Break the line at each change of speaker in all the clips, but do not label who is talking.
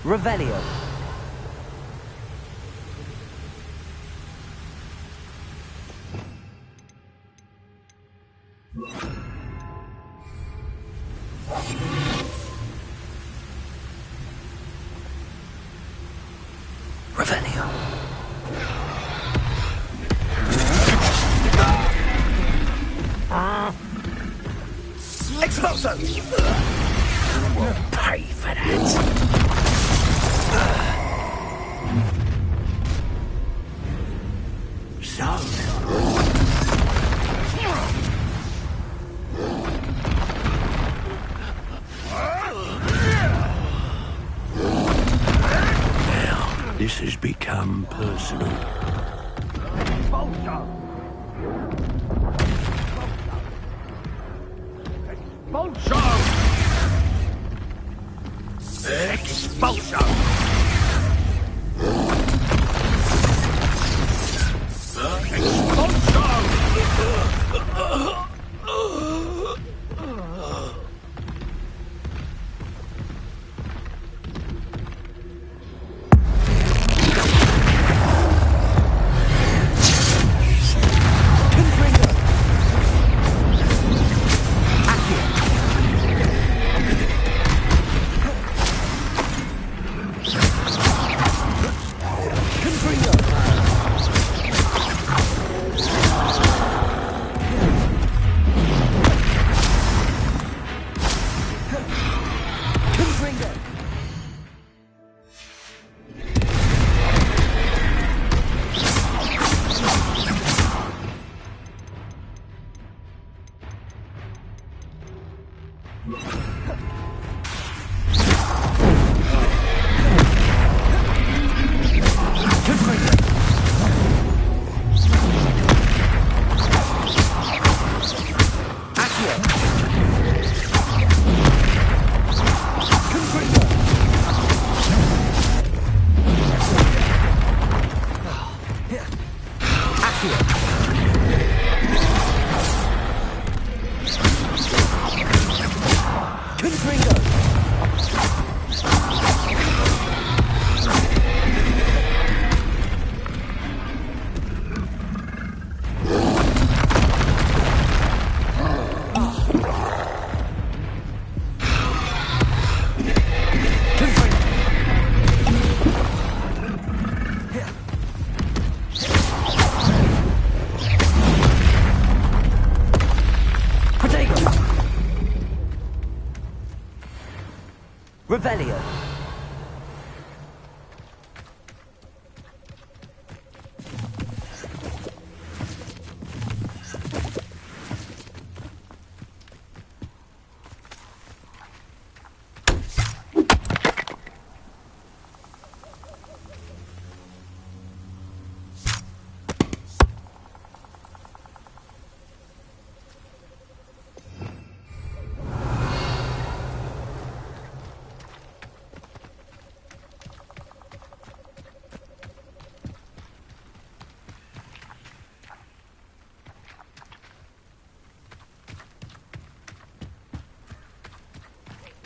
Revelio. Revelio.
Exploso!
We'll pay for that. So. Now, this has become personal.
Expulso! Expulso!
Revelio.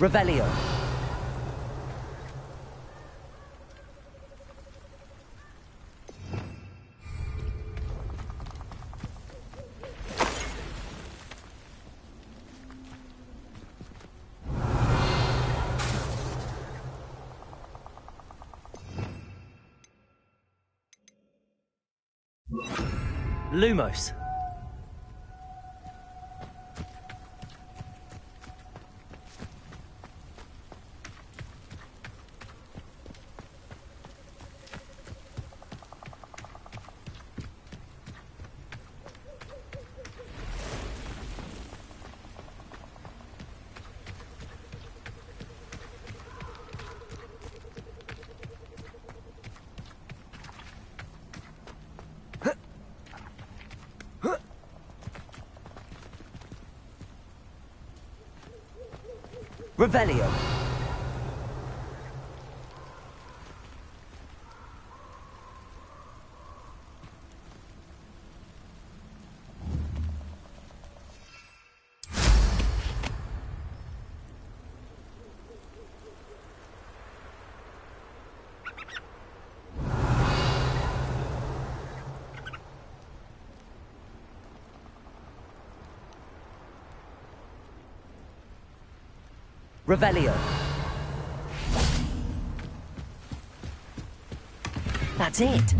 Revelio. Lumos. Revelio.
Revelio. That's it.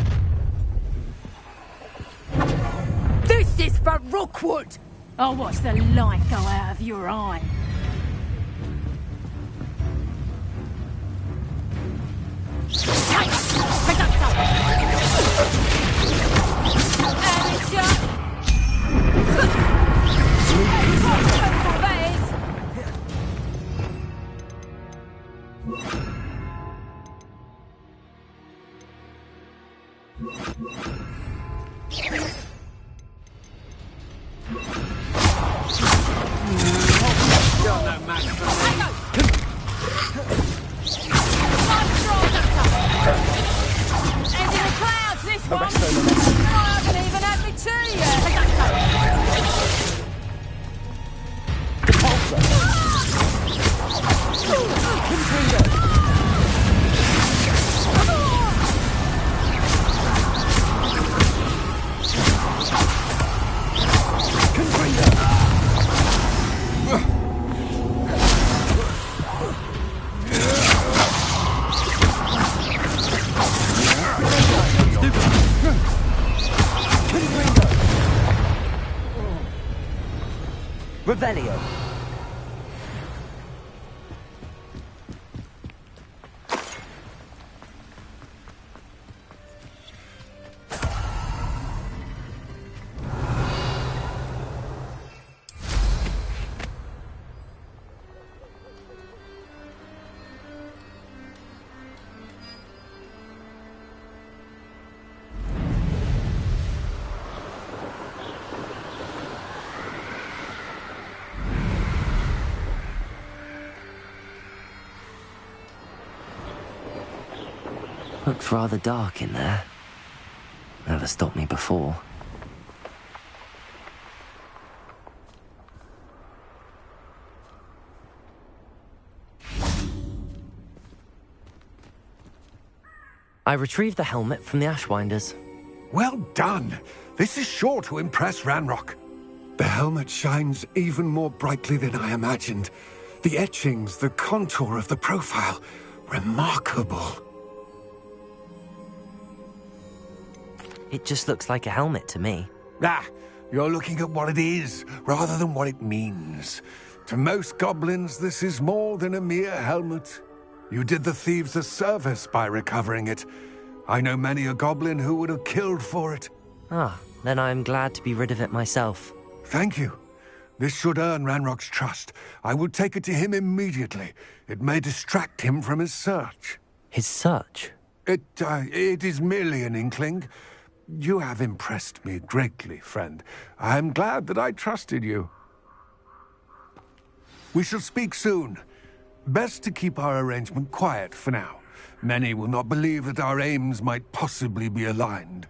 This is for Rookwood! I'll watch the light go out of your eye.
Revelio. Looks rather dark in there. Never stopped me before. I retrieved the helmet from the Ashwinders.
Well done. This is sure to impress Ranrock. The helmet shines even more brightly than I imagined. The etchings, the contour of the profile. Remarkable.
It just looks like a helmet to me.
Ah, you're looking at what it is, rather than what it means. To most goblins, this is more than a mere helmet. You did the thieves a service by recovering it. I know many a goblin who would have killed for it.
Ah, then I'm glad to be rid of it myself.
Thank you. This should earn Ranrock's trust. I will take it to him immediately. It may distract him from his search.
His search?
It is merely an inkling. You have impressed me greatly, friend. I am glad that I trusted you. We shall speak soon. Best to keep our arrangement quiet for now. Many will not believe that our aims might possibly be aligned.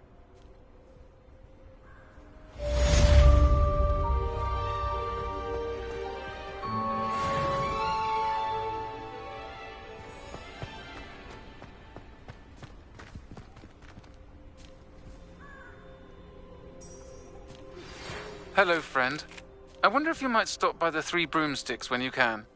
Hello, friend. I wonder if you might stop by the Three Broomsticks when you can.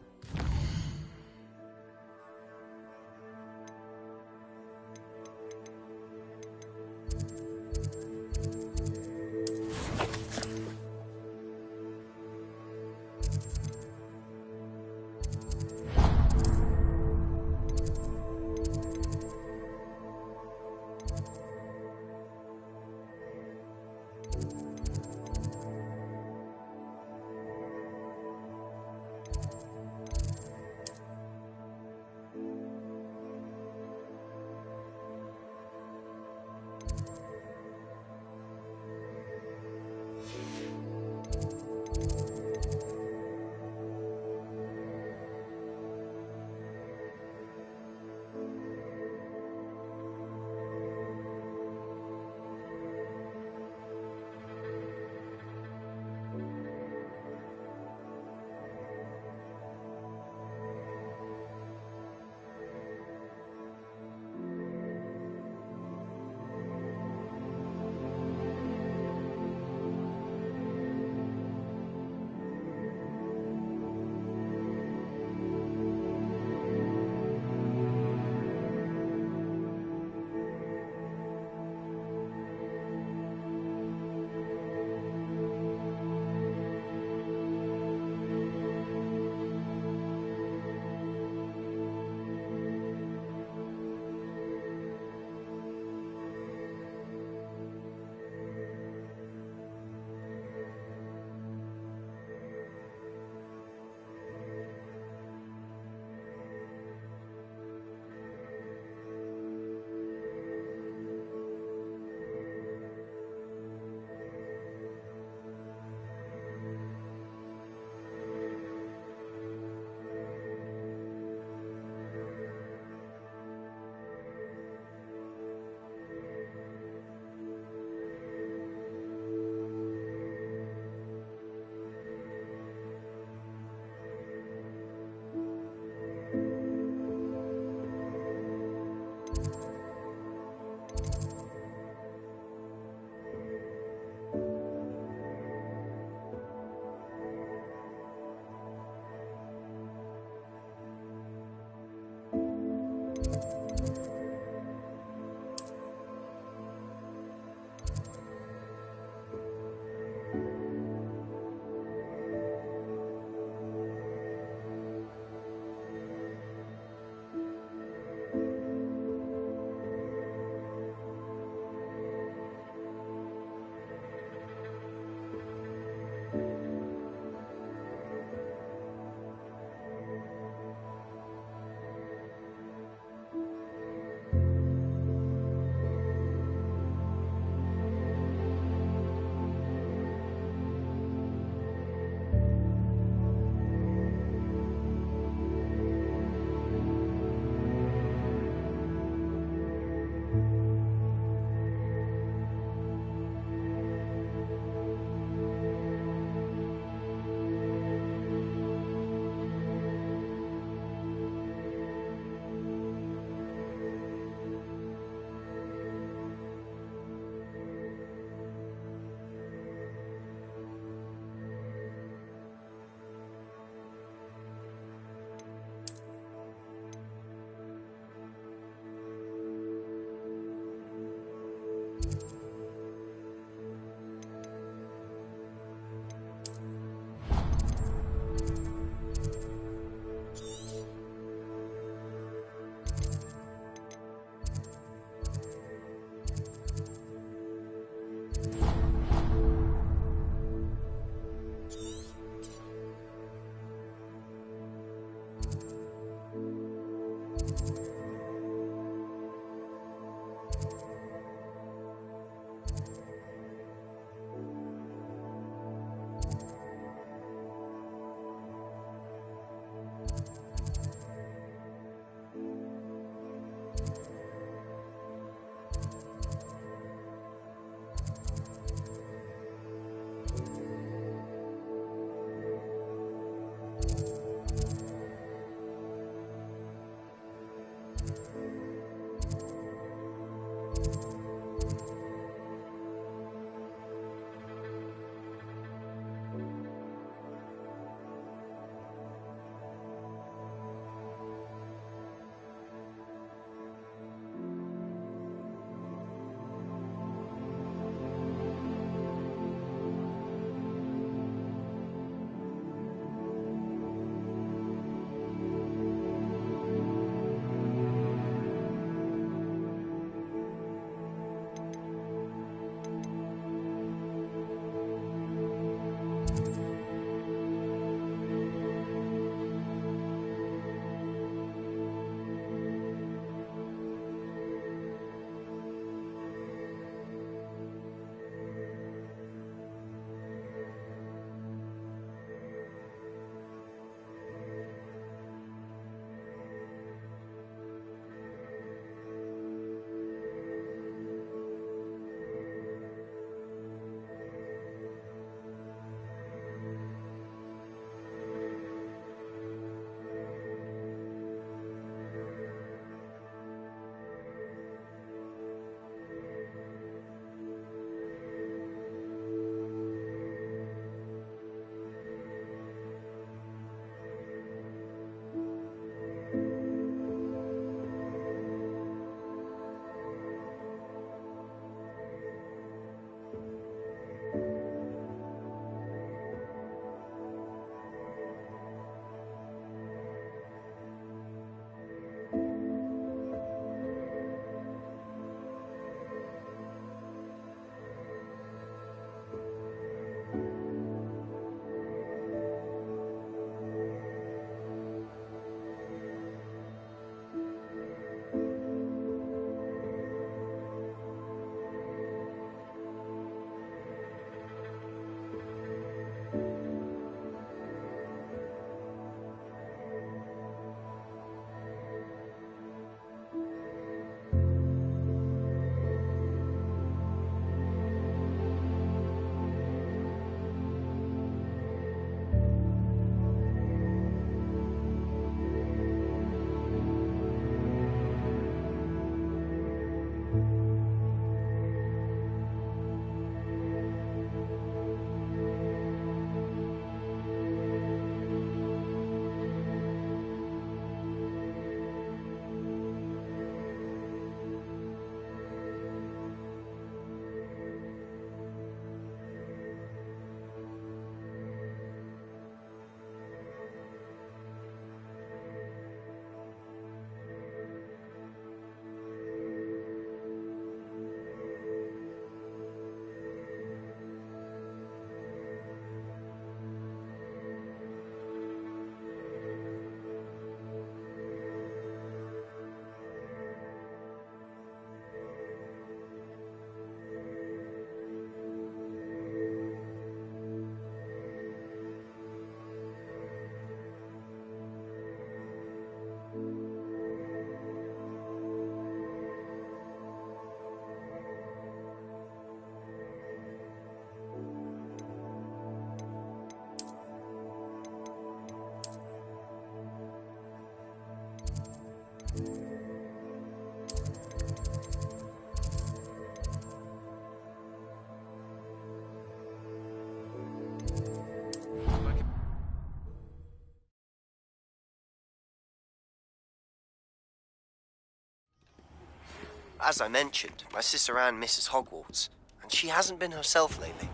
as I mentioned, my sister Anne misses Hogwarts, and she hasn't been herself lately.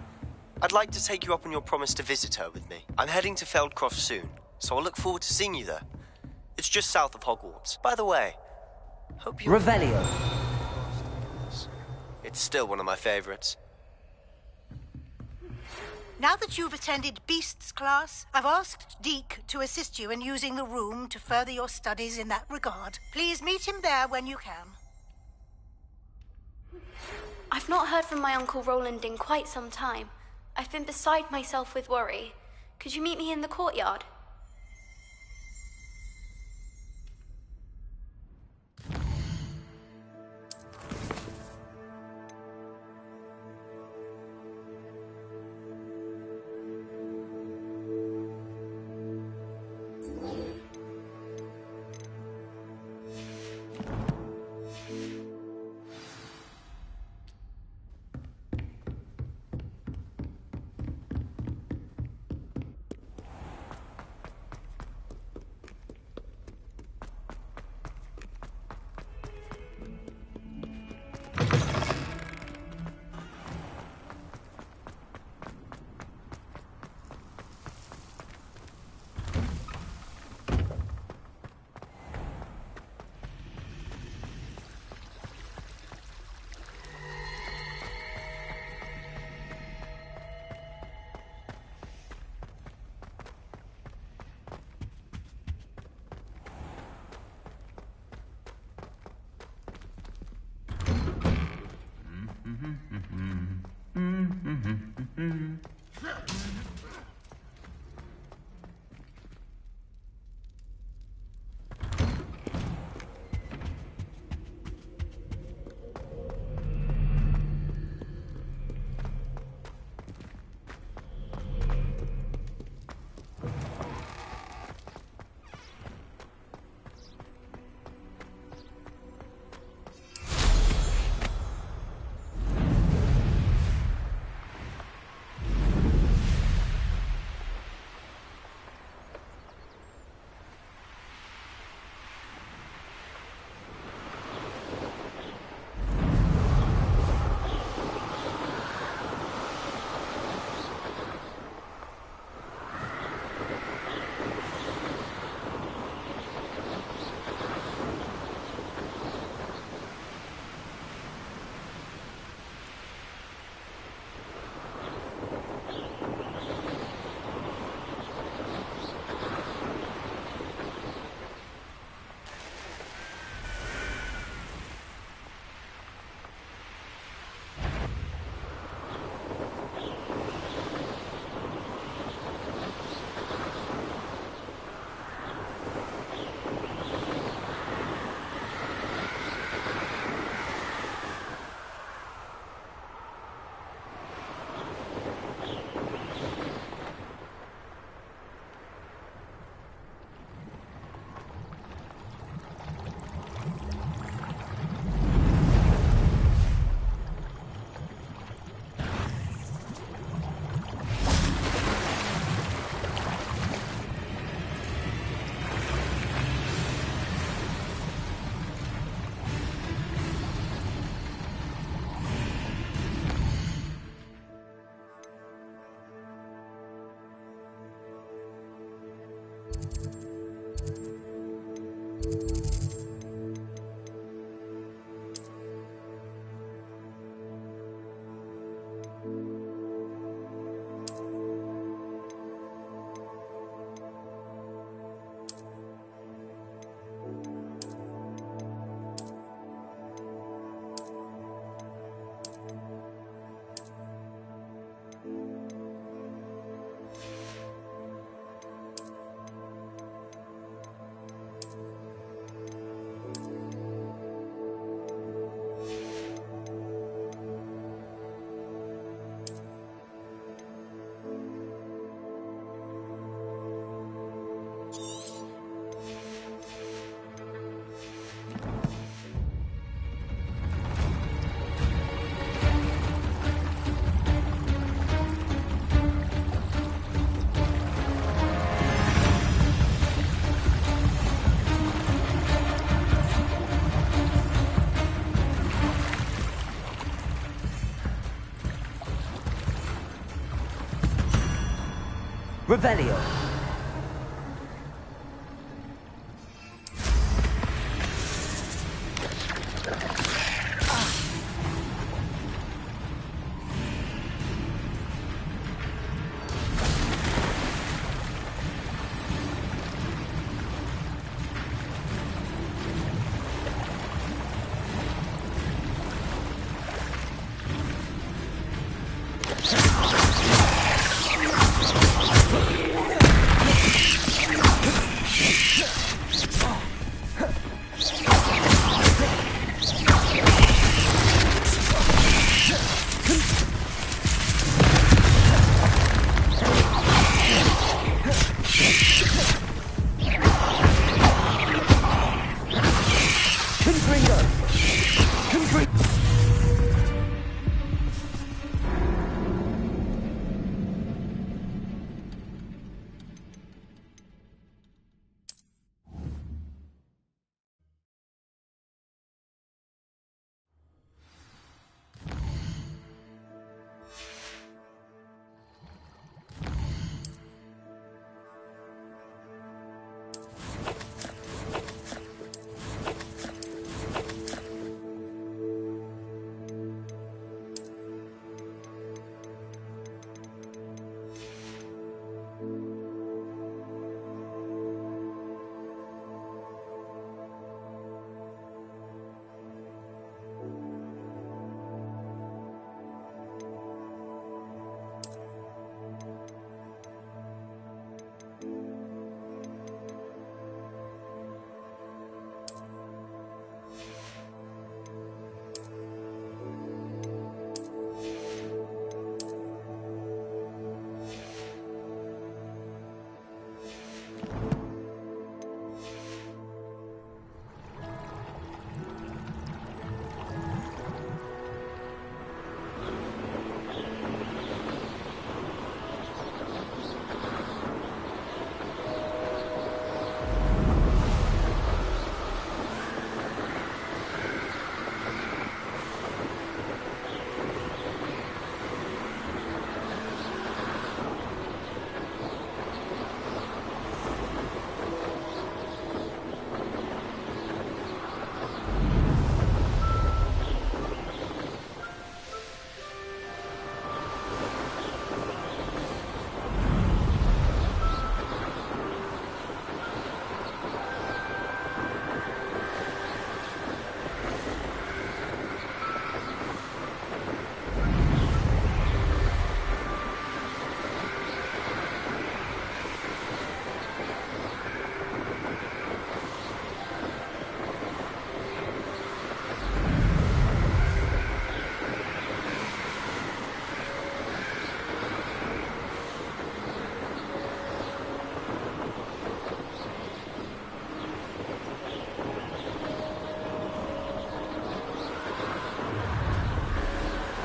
I'd like to take you up on your promise to visit her with me. I'm heading to Feldcroft soon, so I'll look forward to seeing you there. It's just south of Hogwarts. By the way, hope you...
Revelio.
It's still one of my favorites.
Now that you've attended Beasts class, I've asked Deke to assist you in using the room to further your studies in that regard. Please meet him there when you can.
I've not heard from my Uncle Roland in quite some time. I've been beside myself with worry. Could you meet me in the courtyard?
Revelio.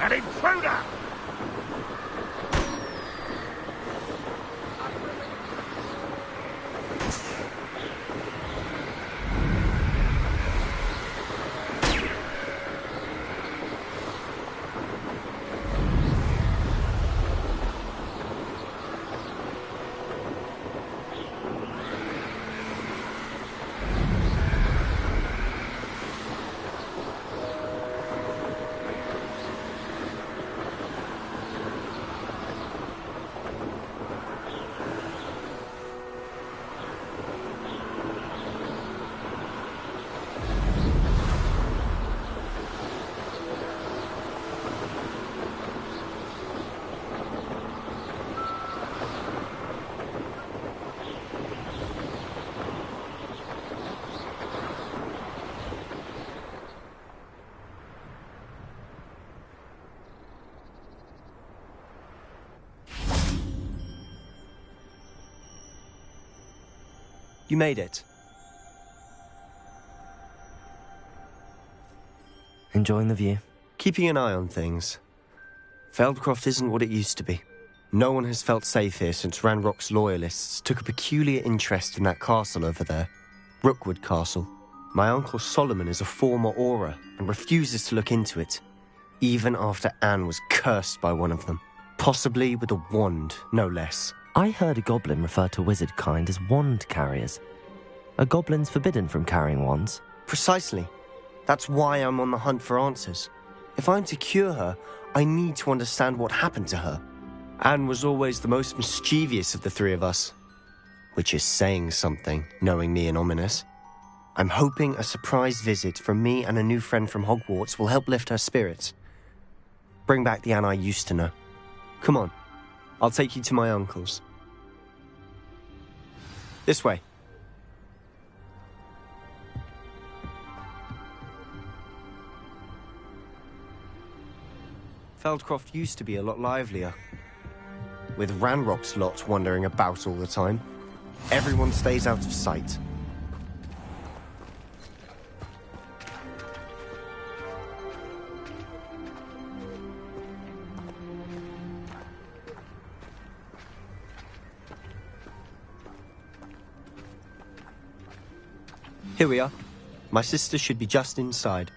An intruder!
You made it.
Enjoying the view?
Keeping an eye on things. Feldcroft isn't what it used to be. No one has felt safe here since Ranrock's loyalists took a peculiar interest in that castle over there. Rookwood Castle. My uncle Solomon is a former Auror and refuses to look into it, even after Anne was cursed by one of them. Possibly with a wand, no less.
I heard a goblin refer to wizard kind as wand carriers. Are goblins forbidden from carrying wands?
Precisely. That's why I'm on the hunt for answers. If I'm to cure her, I need to understand what happened to her. Anne was always the most mischievous of the three of us. Which is saying something, knowing me and Ominous. I'm hoping a surprise visit from me and a new friend from Hogwarts will help lift her spirits. Bring back the Anne I used to know. Come on, I'll take you to my uncle's. This way. Feldcroft used to be a lot livelier. With Ranrock's lot wandering about all the time. Everyone stays out of sight. Here we are. My sister should be just inside.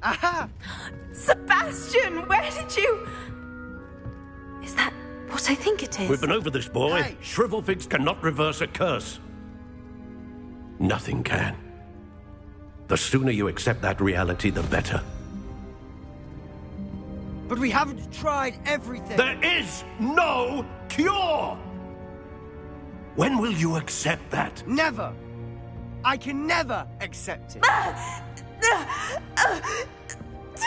Aha! Sebastian, where did you... Is that what I think it is?
We've been over this, boy.
Hey.
Shrivelfigs cannot reverse a curse. Nothing can. The sooner you accept that reality, the better.
But we haven't tried everything.
There is no cure! When will you accept that?
Never. I can never accept it.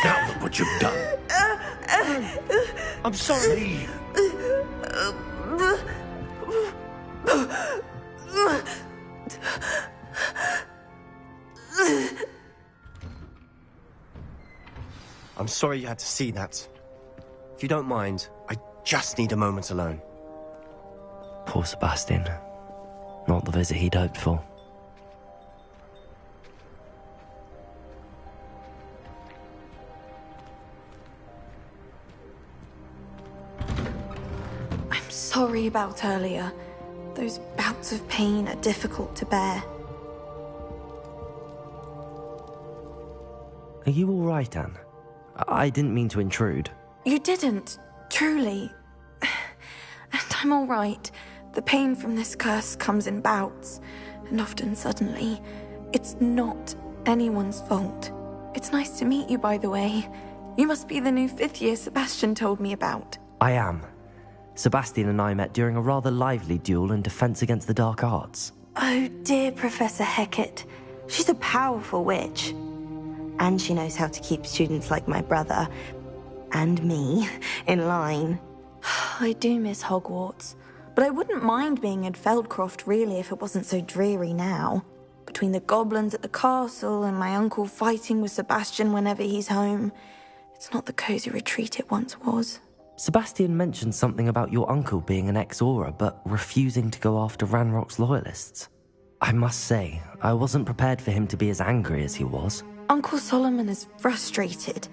Now look what you've done.
I'm sorry. I'm sorry you had to see that. If you don't mind, I just need a moment alone.
Poor Sebastian. Not the visit he'd hoped for.
I'm sorry about earlier. Those bouts of pain are difficult to bear.
Are you all right, Anne? I didn't mean to intrude.
You didn't, truly. And I'm all right. The pain from this curse comes in bouts, and often suddenly. It's not anyone's fault. It's nice to meet you, by the way. You must be the new 5th year Sebastian told me about.
I am. Sebastian and I met during a rather lively duel in defense against the dark arts.
Oh dear, Professor Hecat. She's a powerful witch. And she knows how to keep students like my brother, and me, in line. I do miss Hogwarts, but I wouldn't mind being in Feldcroft really if it wasn't so dreary now. Between the goblins at the castle and my uncle fighting with Sebastian whenever he's home, it's not the cozy retreat it once was.
Sebastian mentioned something about your uncle being an ex-Aura, but refusing to go after Ranrock's loyalists. I must say, I wasn't prepared for him to be as angry as he was.
Uncle Solomon is frustrated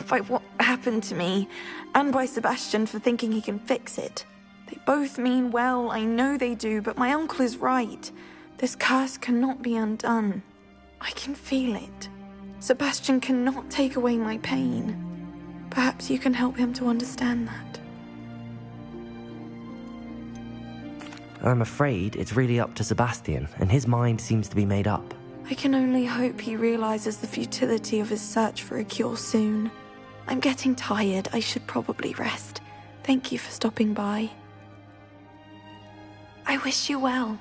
by what happened to me, and by Sebastian for thinking he can fix it. They both mean well, I know they do, but my uncle is right. This curse cannot be undone. I can feel it. Sebastian cannot take away my pain. Perhaps you can help him to understand that.
I'm afraid it's really up to Sebastian, and his mind seems to be made up.
I can only hope he realizes the futility of his search for a cure soon. I'm getting tired. I should probably rest. Thank you for stopping by. I wish you well.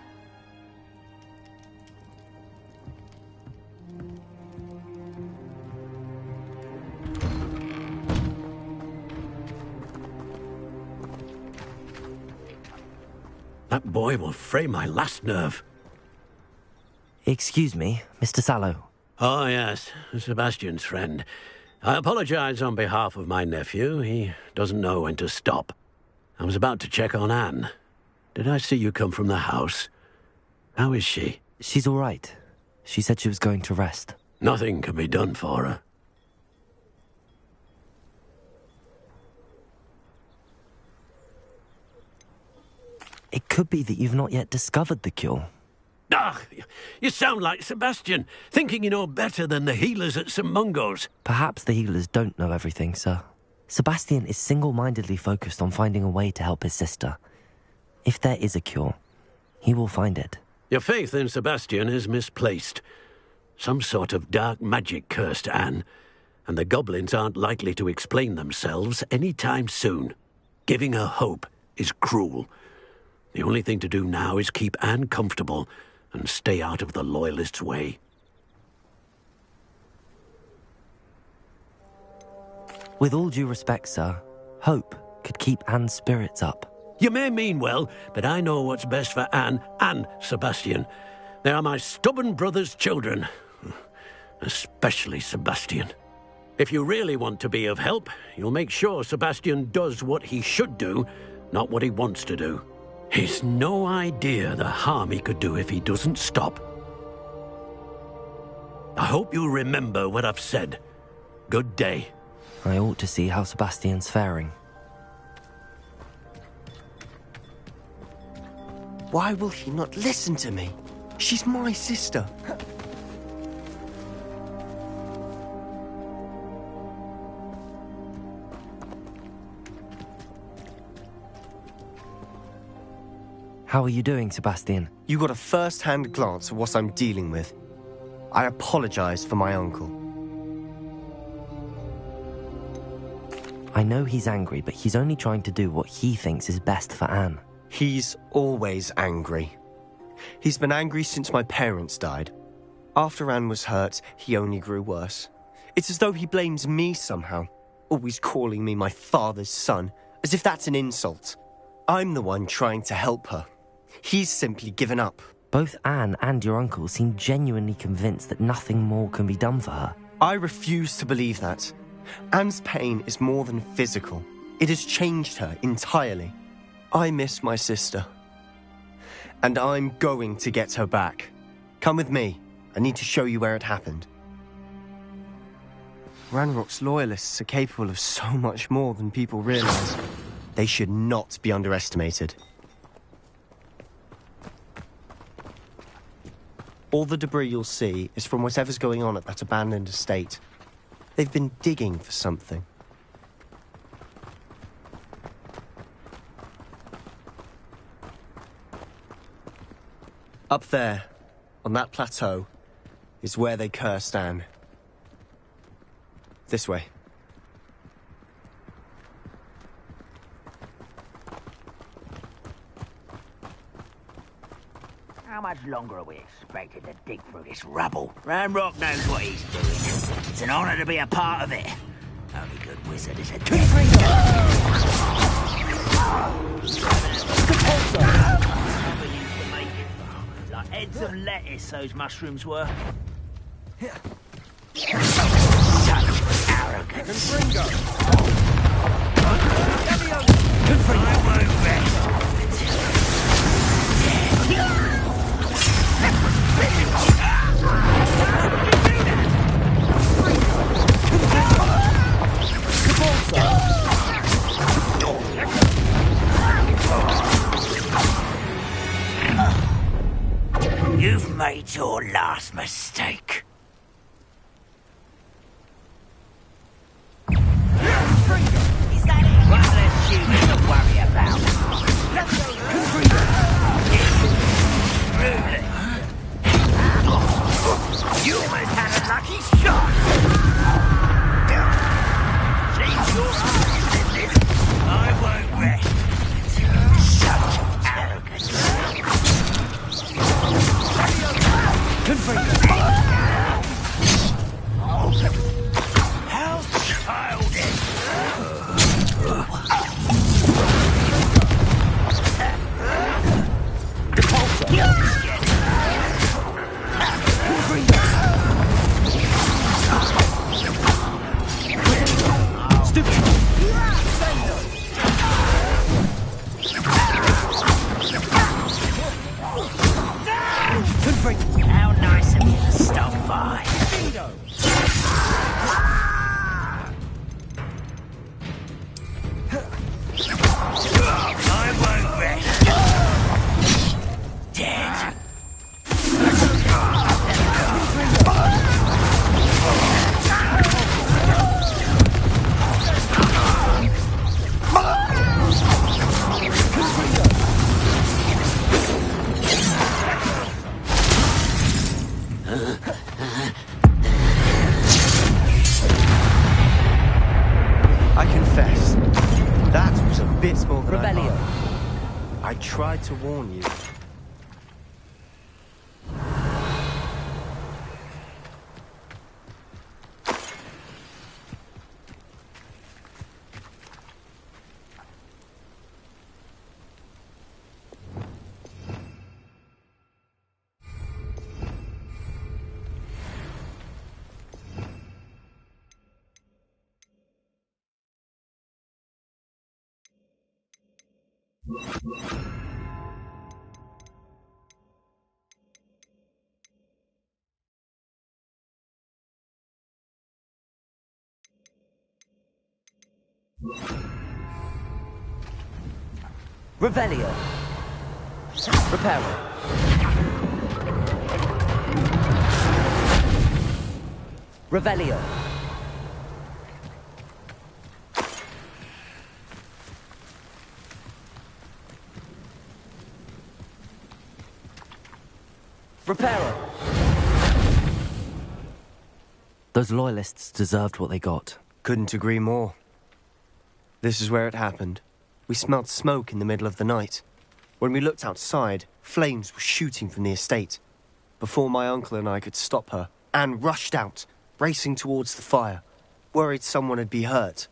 That boy will fray my last nerve.
Excuse me, Mr. Sallow.
Oh, yes, Sebastian's friend. I apologize on behalf of my nephew. He doesn't know when to stop. I was about to check on Anne. Did I see you come from the house? How is she?
She's all right. She said she was going to rest.
Nothing can be done for her.
It could be that you've not yet discovered the cure.
Ugh, you sound like Sebastian, thinking you know better than the healers at St. Mungo's.
Perhaps the healers don't know everything, sir. Sebastian is single-mindedly focused on finding a way to help his sister. If there is a cure, he will find it.
Your faith in Sebastian is misplaced. Some sort of dark magic cursed Anne, and the goblins aren't likely to explain themselves any time soon. Giving her hope is cruel. The only thing to do now is keep Anne comfortable and stay out of the Loyalists' way.
With all due respect, sir, hope could keep Anne's spirits up.
You may mean well, but I know what's best for Anne and Sebastian. They are my stubborn brother's children. Especially Sebastian. If you really want to be of help, you'll make sure Sebastian does what he should do, not what he wants to do. He's no idea the harm he could do if he doesn't stop. I hope you'll remember what I've said. Good day.
I ought to see how Sebastian's faring.
Why will he not listen to me? She's my sister.
How are you doing, Sebastian?
You got a first-hand glance at what I'm dealing with. I apologize for my uncle.
I know he's angry, but he's only trying to do what he thinks is best for Anne.
He's always angry. He's been angry since my parents died. After Anne was hurt, he only grew worse. It's as though he blames me somehow, always calling me my father's son, as if that's an insult. I'm the one trying to help her. He's simply given up.
Both Anne and your uncle seem genuinely convinced that nothing more can be done for her.
I refuse to believe that. Anne's pain is more than physical. It has changed her entirely. I miss my sister. And I'm going to get her back. Come with me. I need to show you where it happened. Ranrock's Loyalists are capable of so much more than people realize. They should not be underestimated. All the debris you'll see is from whatever's going on at that abandoned estate. They've been digging for something. Up there, on that plateau, is where they cursed Anne. This way.
How much longer are we expected to dig through this rubble? Ranrock knows what he's doing. It's an honor to be a part of it. Only good wizard is a two like heads of lettuce, those mushrooms were. Such arrogance. I won't rest. You've made your last mistake. Is that it? One less human to worry about. You almost had a lucky shot! Seems your eyes in this. I won't rest. Such arrogance.
Bits more than
Revelio.
I tried to warn you.
Revelio. Reparo. Revelio. Reparo. Those loyalists deserved what they got.
Couldn't agree more. This is where it happened. We smelled smoke in the middle of the night. When we looked outside, flames were shooting from the estate. Before my uncle and I could stop her, Anne rushed out, racing towards the fire, worried someone had been hurt.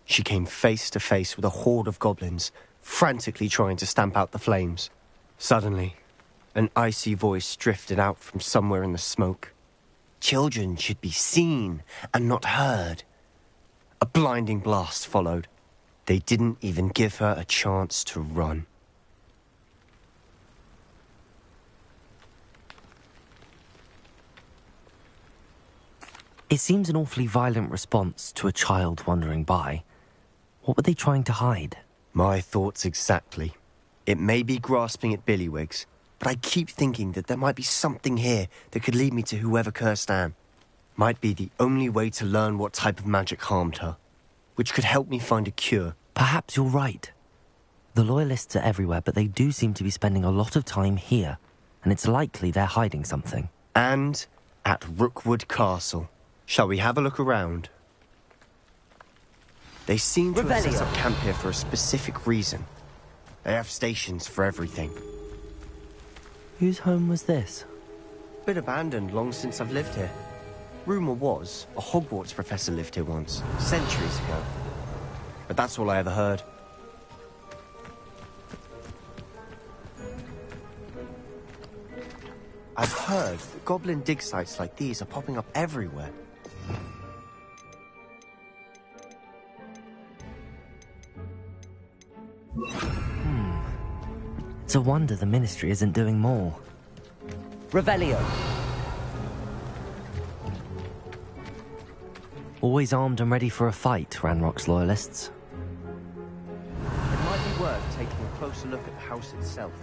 She came face to face with a horde of goblins, frantically trying to stamp out the flames. Suddenly, an icy voice drifted out from somewhere in the smoke. Children should be seen and not heard. A blinding blast followed. They didn't even give her a chance to run.
It seems an awfully violent response to a child wandering by. What were they trying to hide?
My thoughts exactly. It may be grasping at Billywigs, but I keep thinking that there might be something here that could lead me to whoever cursed Anne. Might be the only way to learn what type of magic harmed her, which could help me find a cure.
Perhaps you're right. The Loyalists are everywhere, but they do seem to be spending a lot of time here, and it's likely they're hiding something.
And at Rookwood Castle. Shall we have a look around? They seem to have set up camp here for a specific reason. They have stations for everything.
Whose home was this?
Been abandoned long since I've lived here. Rumour was, a Hogwarts professor lived here once, centuries ago. But that's all I ever heard. I've heard that goblin dig sites like these are popping up everywhere.
It's a wonder the Ministry isn't doing more. Revelio. Always armed and ready for a fight, Ranrock's Loyalists.
It might be worth taking a closer look at the house itself.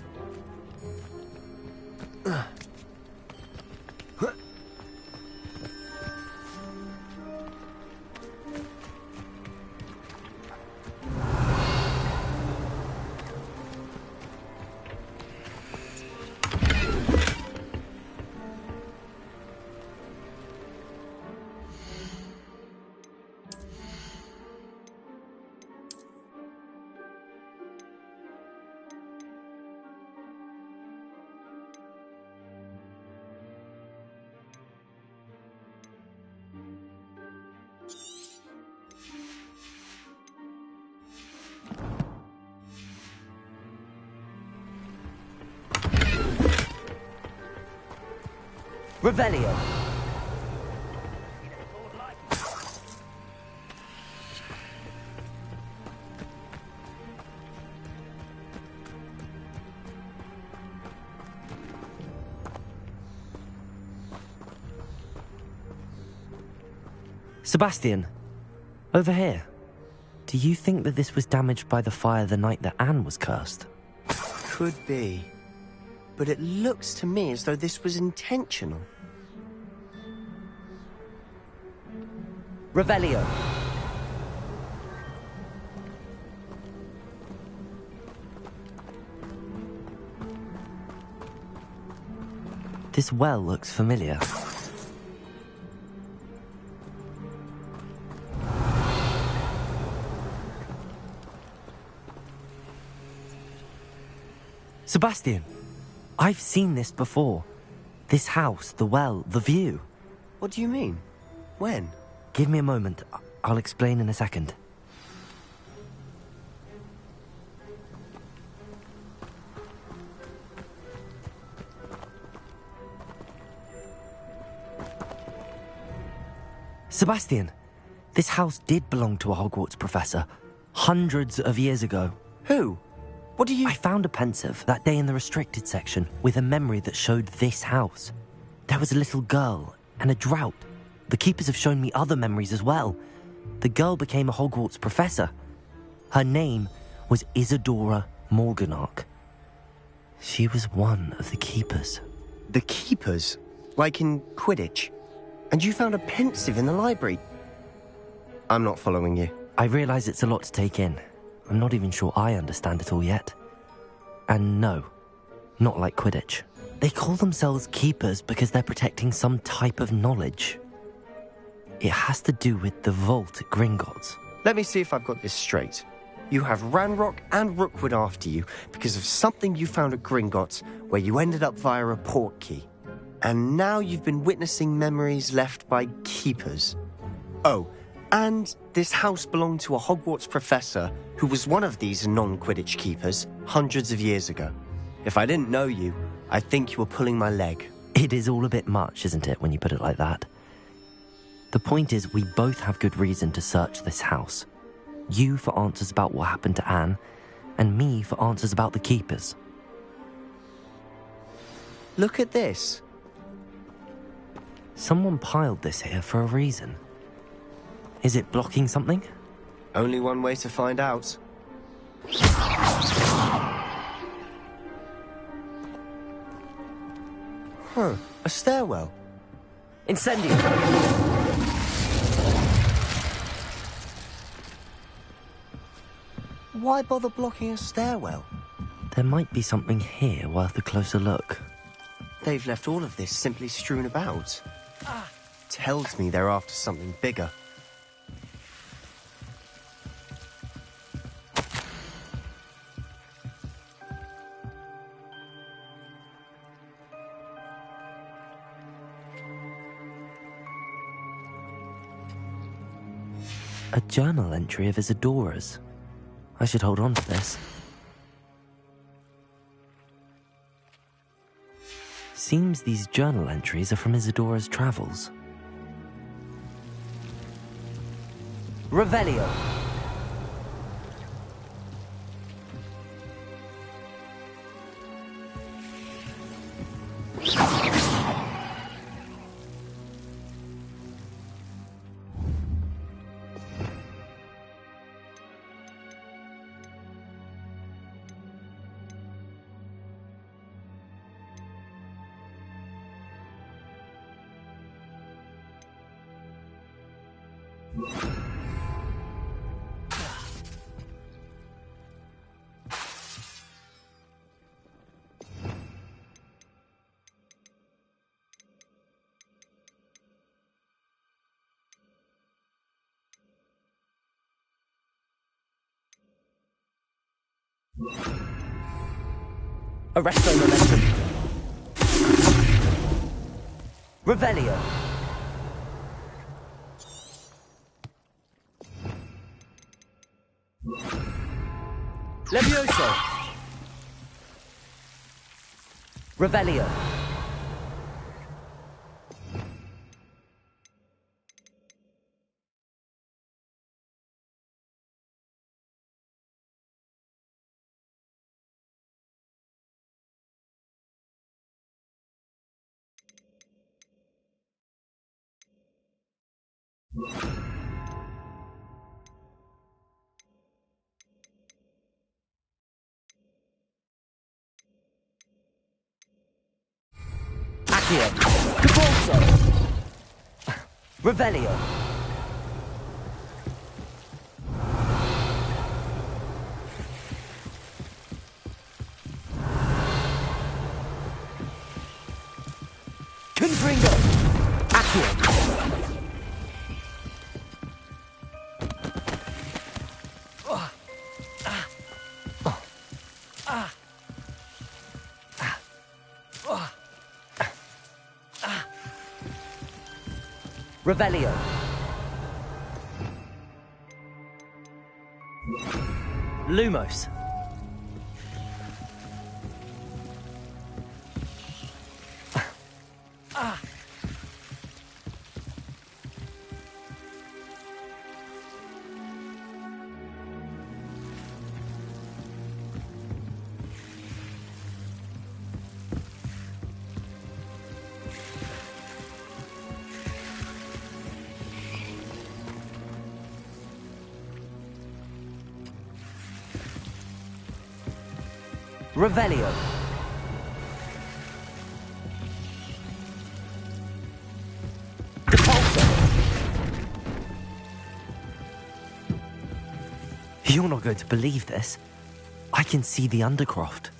Revelio. Sebastian, over here. Do you think that this was damaged by the fire the night that Anne was cursed?
Could be. But it looks to me as though this was intentional.
Revelio. This well looks familiar. Sebastian, I've seen this before. This house, the well, the view.
What do you mean? When?
Give me a moment. I'll explain in a second. Sebastian, this house did belong to a Hogwarts professor, hundreds of years ago.
Who? What do you...
I found a pensive that day in the restricted section with a memory that showed this house. There was a little girl and a drought. The keepers have shown me other memories as well. The girl became a Hogwarts professor. Her name was Isadora Morganach. She was one of the keepers.
The keepers? Like in Quidditch? And you found a pensive in the library? I'm not following you.
I realise it's a lot to take in. I'm not even sure I understand it all yet. And no, not like Quidditch. They call themselves keepers because they're protecting some type of knowledge. It has to do with the vault at Gringotts.
Let me see if I've got this straight. You have Ranrock and Rookwood after you because of something you found at Gringotts where you ended up via a portkey. And now you've been witnessing memories left by keepers. Oh, and this house belonged to a Hogwarts professor who was one of these non-Quidditch keepers hundreds of years ago. If I didn't know you, I think you were pulling my leg.
It is all a bit much, isn't it, when you put it like that? The point is, we both have good reason to search this house. You for answers about what happened to Anne, and me for answers about the keepers.
Look at this.
Someone piled this here for a reason. Is it blocking something?
Only one way to find out. Huh, a stairwell.
Incendio!
Why bother blocking a stairwell?
There might be something here worth a closer look.
They've left all of this simply strewn about. Tells me they're after something bigger.
A journal entry of Isadora's. I should hold on to this. Seems these journal entries are from Isadora's travels. Revelio. Arresto momentum. Revelio. Levioso. Revelio. Accio. Cabalso. Revelio. Confringo. Accio. Revelio. Lumos. Revelio. You're not going to believe this. I can see the Undercroft.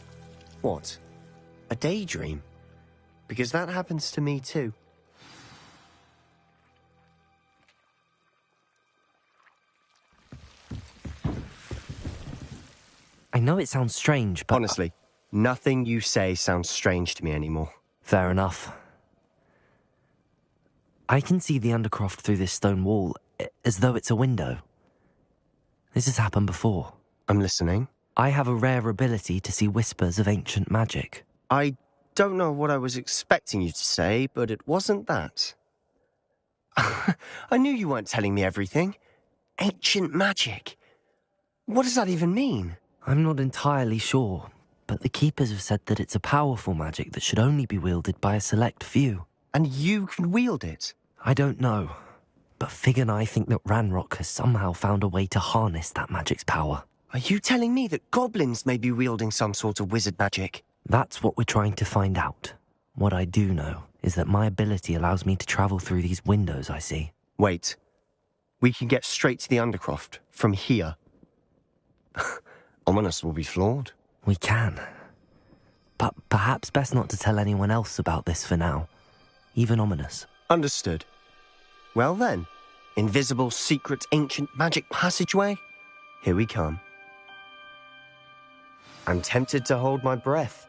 What? A daydream? Because that happens to me too.
I know it sounds strange, but...
Honestly, nothing you say sounds strange to me anymore.
Fair enough. I can see the Undercroft through this stone wall, as though it's a window. This has happened before.
I'm listening.
I have a rare ability to see whispers of ancient magic.
I don't know what I was expecting you to say, but it wasn't that. I knew you weren't telling me everything. Ancient magic. What does that even mean?
I'm not entirely sure, but the Keepers have said that it's a powerful magic that should only be wielded by a select few.
And you can wield it?
I don't know, but Fig and I think that Ranrock has somehow found a way to harness that magic's power.
Are you telling me that goblins may be wielding some sort of wizard magic?
That's what we're trying to find out. What I do know is that my ability allows me to travel through these windows I see.
Wait. We can get straight to the Undercroft from here. Ominous will be floored.
We can. But perhaps best not to tell anyone else about this for now. Even Ominous.
Understood. Well then, invisible, secret, ancient magic passageway? Here we come. I'm tempted to hold my breath.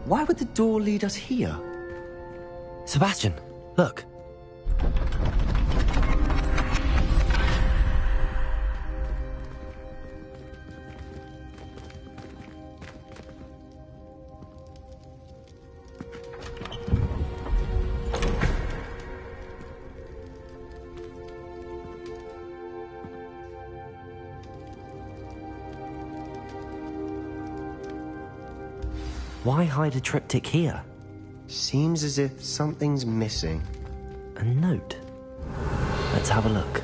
Why would the door lead us here?
Sebastian, look. Why hide a triptych here?
Seems as if something's missing.
A note. Let's have a look.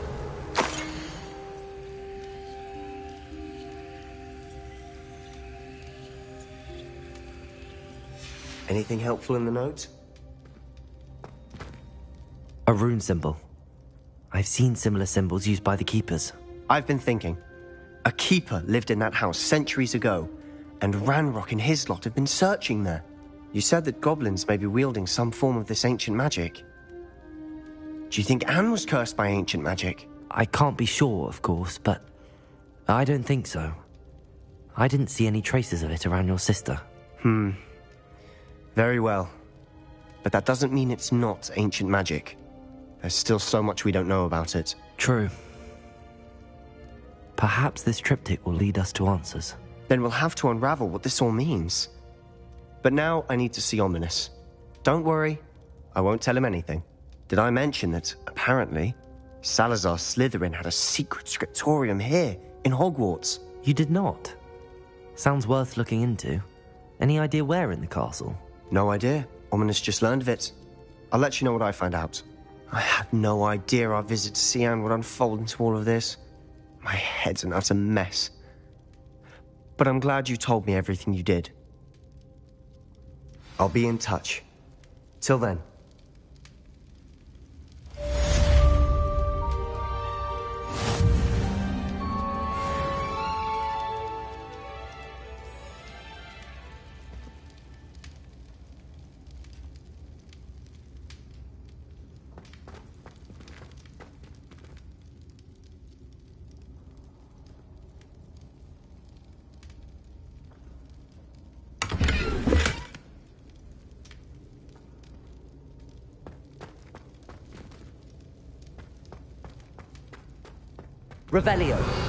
Anything helpful in the note?
A rune symbol. I've seen similar symbols used by the Keepers.
I've been thinking. A keeper lived in that house centuries ago, and Ranrock and his lot have been searching there. You said that goblins may be wielding some form of this ancient magic. Do you think Anne was cursed by ancient magic?
I can't be sure, of course, but I don't think so. I didn't see any traces of it around your sister.
Very well. But that doesn't mean it's not ancient magic. There's still so much we don't know about it.
True. Perhaps this triptych will lead us to answers.
Then we'll have to unravel what this all means. But now I need to see Ominous. Don't worry, I won't tell him anything. Did I mention that, apparently, Salazar Slytherin had a secret scriptorium here, in Hogwarts?
You did not? Sounds worth looking into. Any idea where in the castle?
No idea. Ominous just learned of it. I'll let you know what I find out. I had no idea our visit to Sian would unfold into all of this. My head's an utter mess. But But I'm glad you told me everything you did. I'll be in touch. Till then.
Revelio.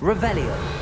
Revelio.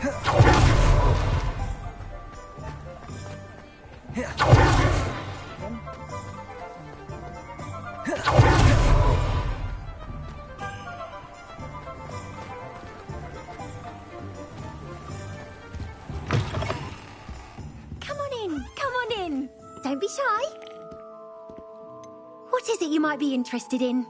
Come on in, come on in. Don't be shy. What is it you might be interested in?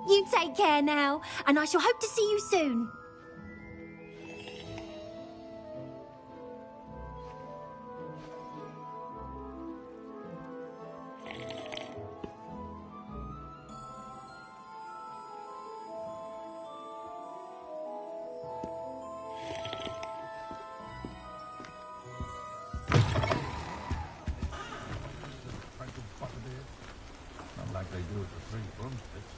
You take care now, and I shall hope to see you soon.
Not like they do it for 3 broomsticks.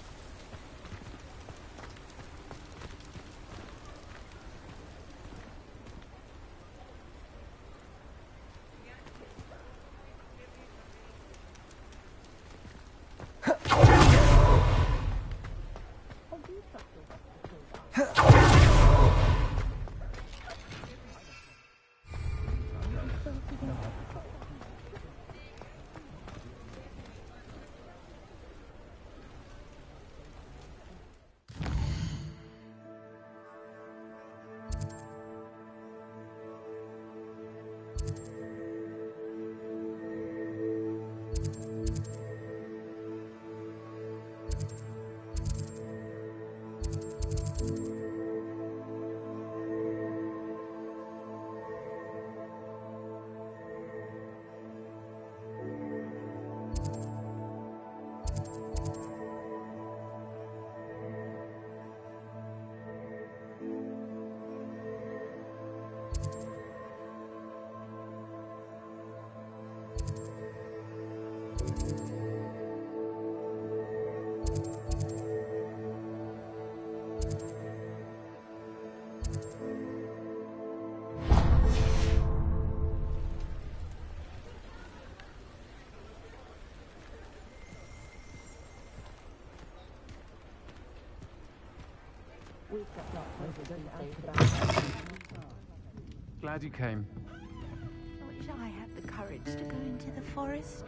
Glad you came.
I wish I had the courage to go into the forest.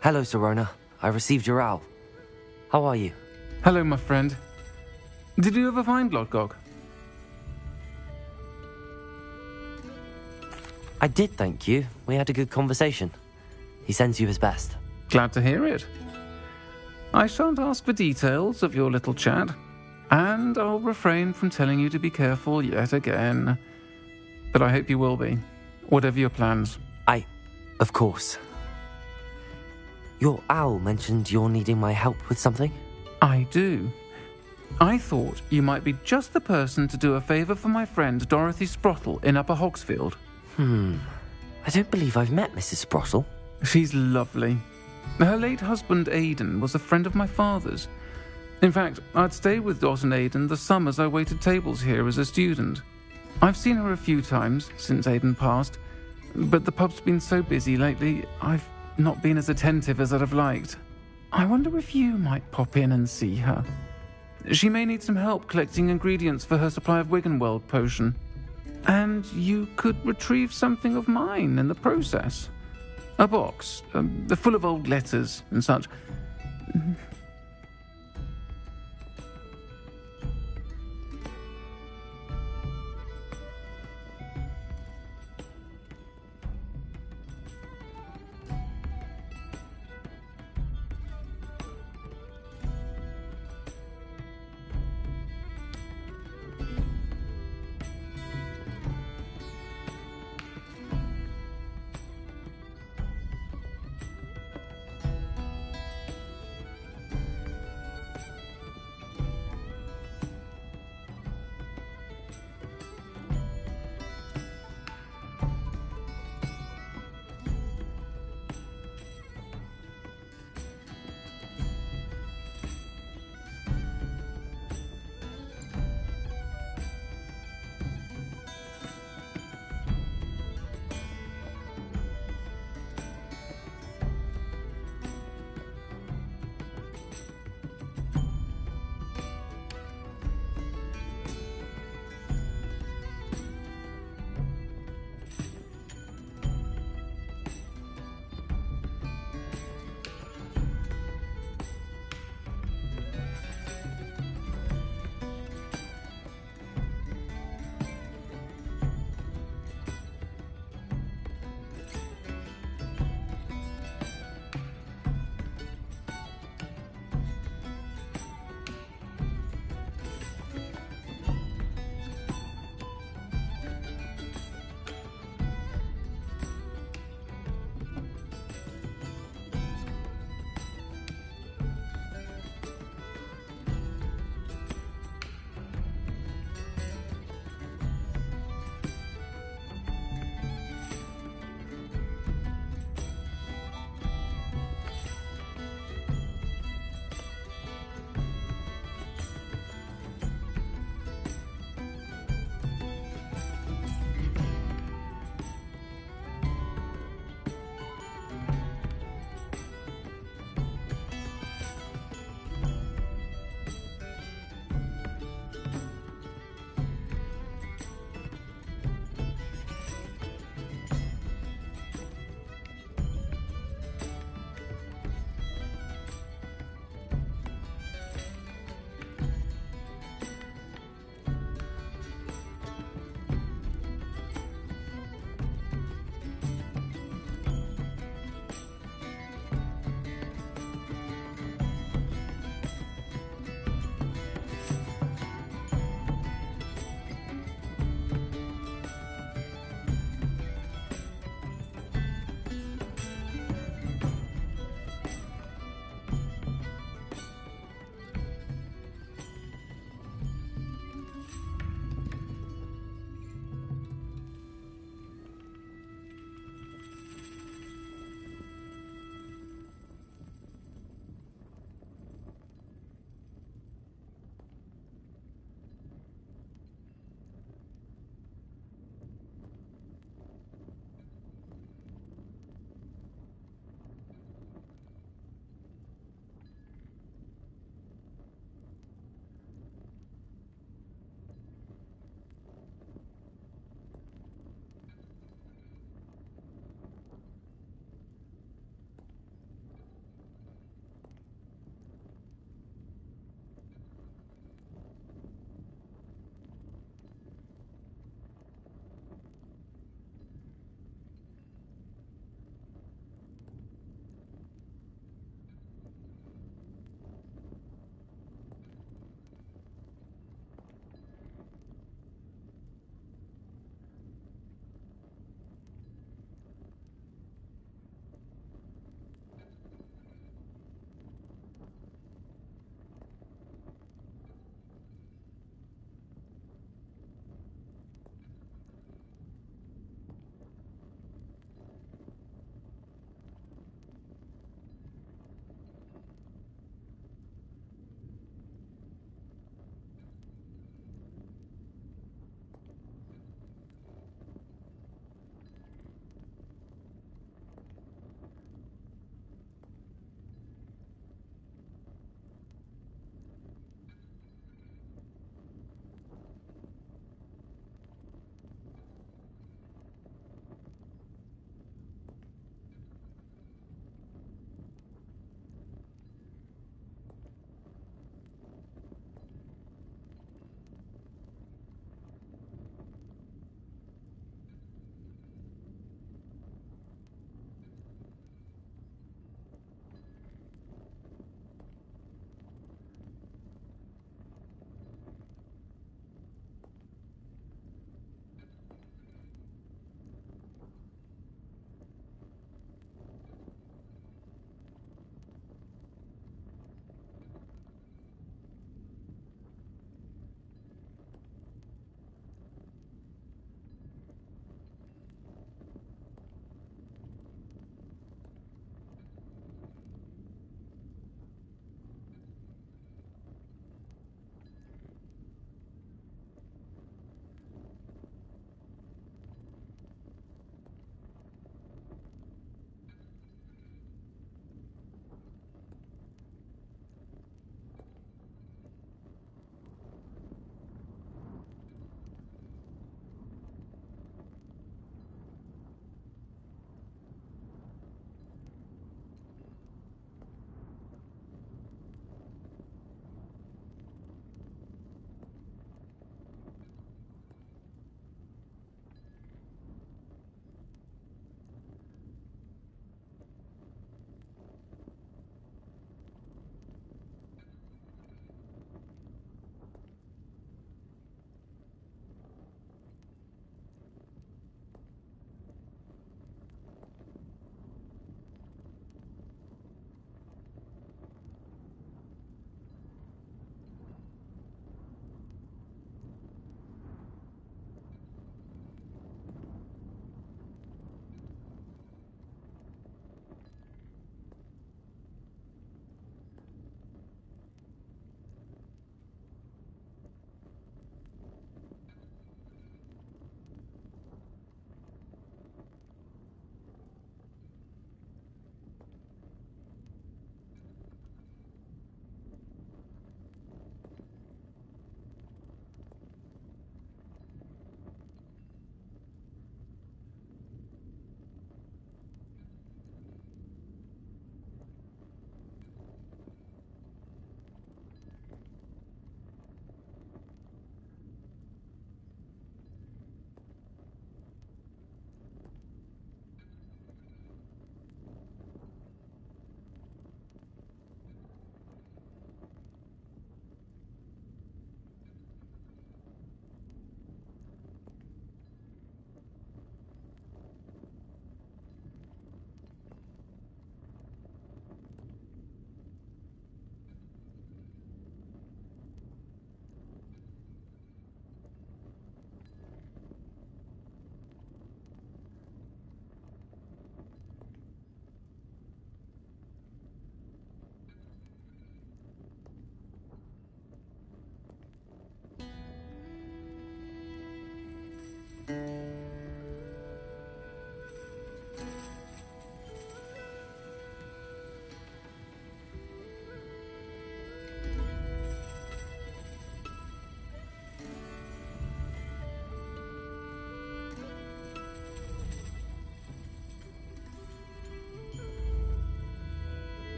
Hello, Serona. I received your owl. How are you?
Hello, my friend. Did you ever find Lodgok?
I did, thank you. We had a good conversation. He sends you his best.
Glad to hear it. I shan't ask for details of your little chat, and I'll refrain from telling you to be careful yet again. But I hope you will be, whatever your plans.
Of course. Your owl mentioned you're needing my help with something?
I do. I thought you might be just the person to do a favour for my friend Dorothy Sprottle in Upper Hogsfield.
I don't believe I've met Mrs. Sprottle.
She's lovely. Her late husband Aidan was a friend of my father's. In fact, I'd stayed with Dot and Aidan the summers I waited tables here as a student. I've seen her a few times since Aidan passed, but the pub's been so busy lately, I've not been as attentive as I'd have liked. I wonder if you might pop in and see her. She may need some help collecting ingredients for her supply of Wiggenweld potion. And you could retrieve something of mine in the process. A box, full of old letters and such.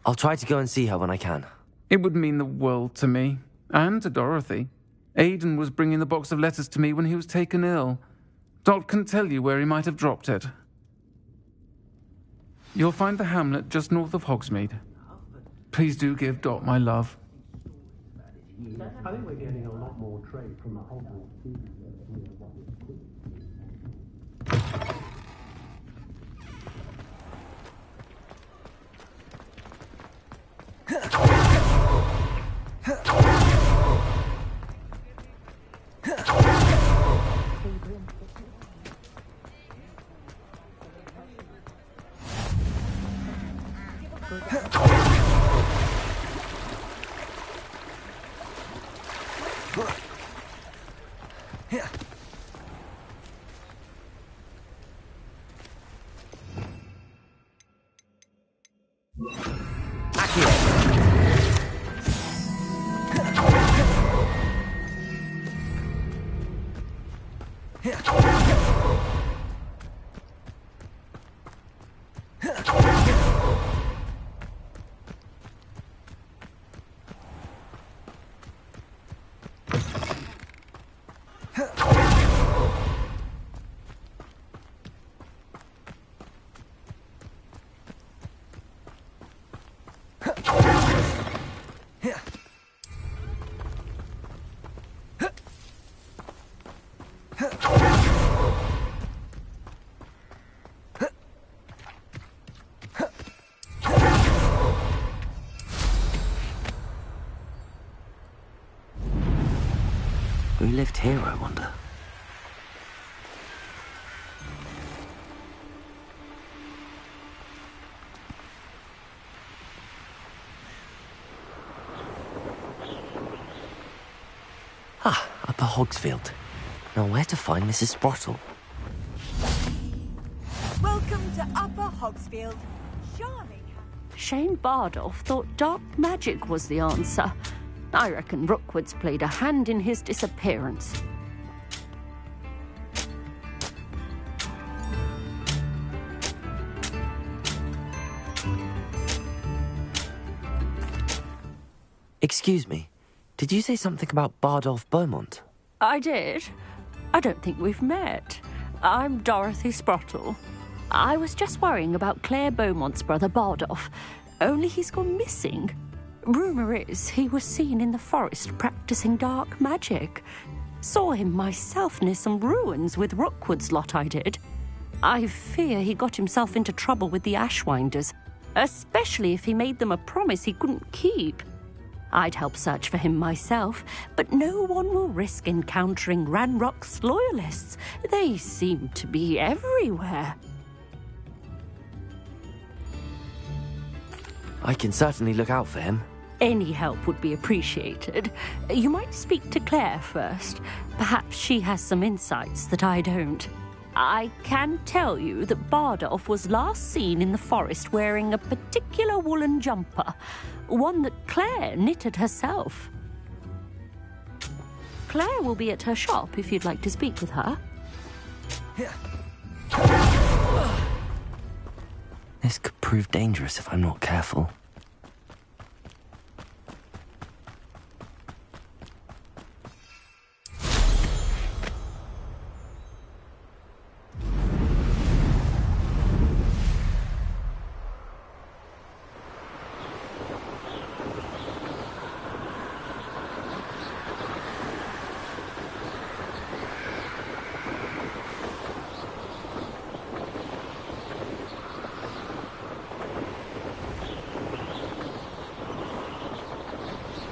I'll try to go and see her when I can.
It would mean the world to me, and to Dorothy. Aidan was bringing the box of letters to me when he was taken ill. Dot can tell you where he might have dropped it. You'll find the hamlet just north of Hogsmeade. Please do give Dot my love.
I think we're getting a lot more trade from the Hogwarts students.
Who lived here, I wonder? Ah, Upper Hogsfield. Now where to find Mrs. Sprottle?
Welcome to Upper Hogsfield. Charming.
Shane Bardolph thought dark magic was the answer. I reckon Rookwood's played a hand in his disappearance.
Excuse me, did you say something about Bardolph Beaumont?
I did. I don't think we've met. I'm Dorothy Sprottle. I was just worrying about Claire Beaumont's brother Bardolph, only he's gone missing. Rumour is he was seen in the forest practicing dark magic. Saw him myself near some ruins with Rookwood's lot I did. I fear he got himself into trouble with the Ashwinders, especially if he made them a promise he couldn't keep. I'd help search for him myself, but no one will risk encountering Ranrock's loyalists. They seem to be everywhere.
I can certainly look out for him.
Any help would be appreciated. You might speak to Claire first. Perhaps she has some insights that I don't. I can tell you that Bardolph was last seen in the forest wearing a particular woolen jumper, one that Claire knitted herself. Claire will be at her shop if you'd like to speak with her.
This could prove dangerous if I'm not careful.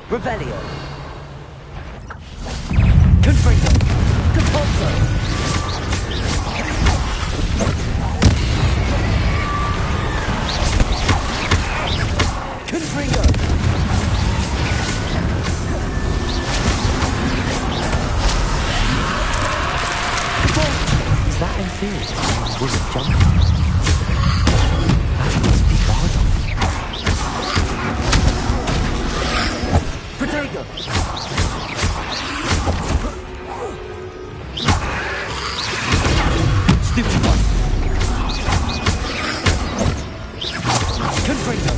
Revelio. Confringo. Compulso. Confringo. Is that inferior? Was it jumping? That must be Bardolph. Protego! Stupid one! Confringo!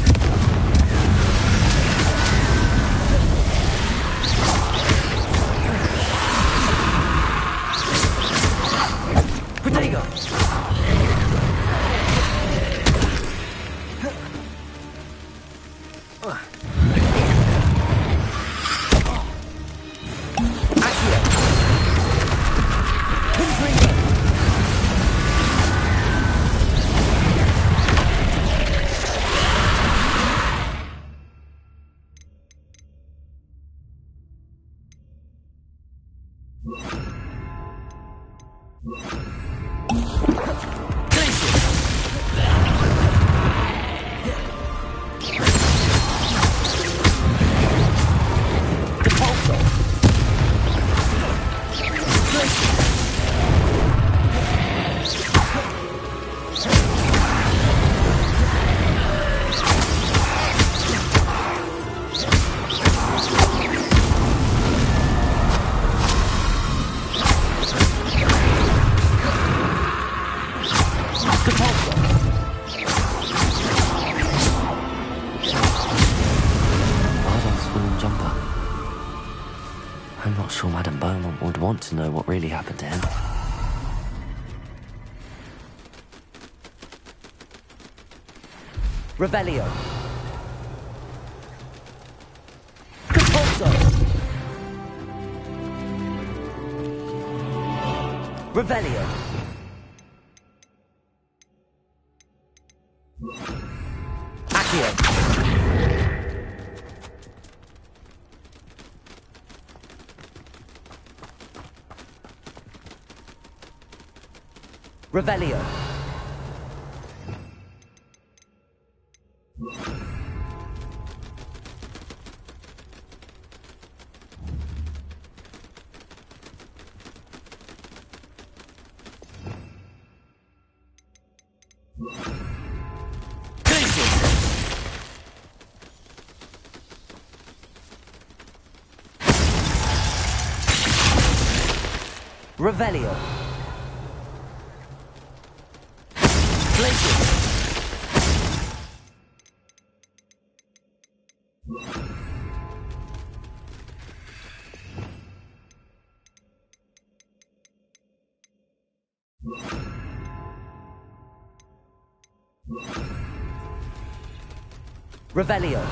to know what really happened to him. Revelio. Compulso. Revelio. Accio. Revelio. Revelio. Glacius. Revelio.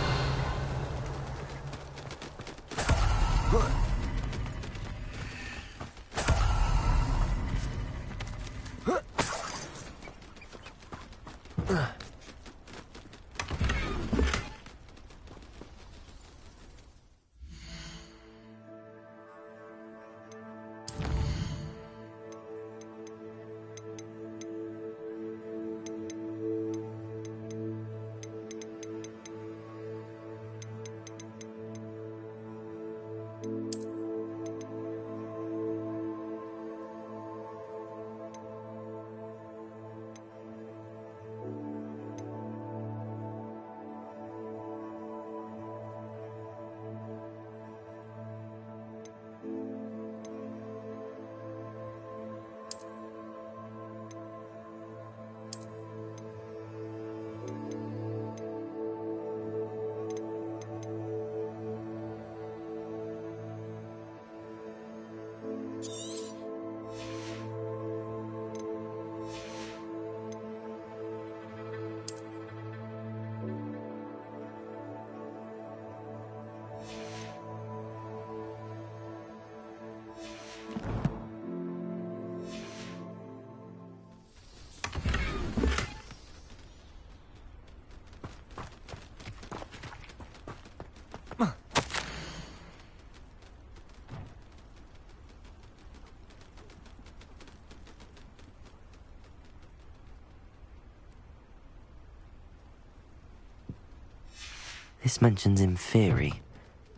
This mentions Inferi,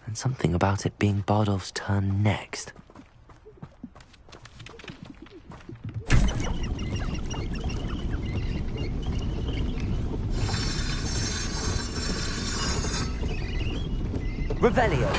and something about it being Bardolph's turn next. Revelio.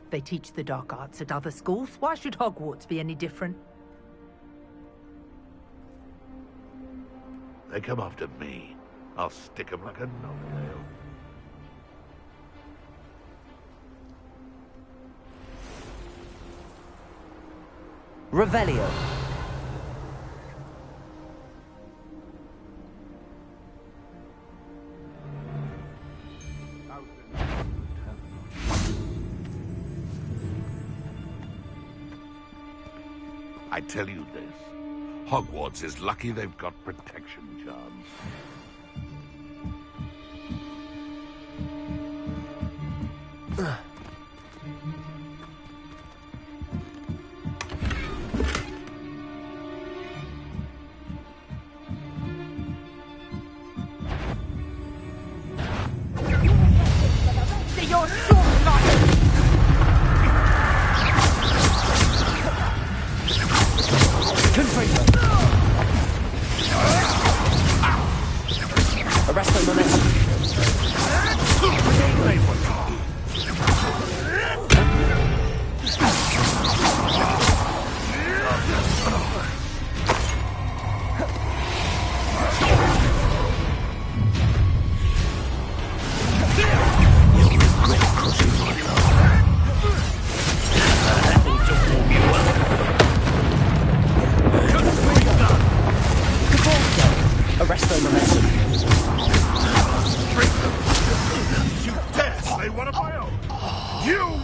They teach the dark arts at other schools. Why should Hogwarts be any different?
They come after me. I'll stick 'em like a knobtail.
Revelio.
I tell you this, Hogwarts is lucky they've got protection charms.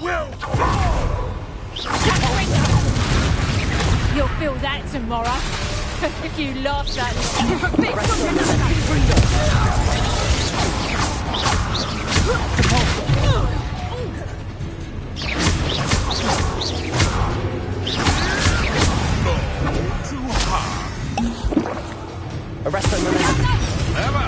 will
You'll feel that tomorrow. If you lost that
too hard.
Arrest them,
Never.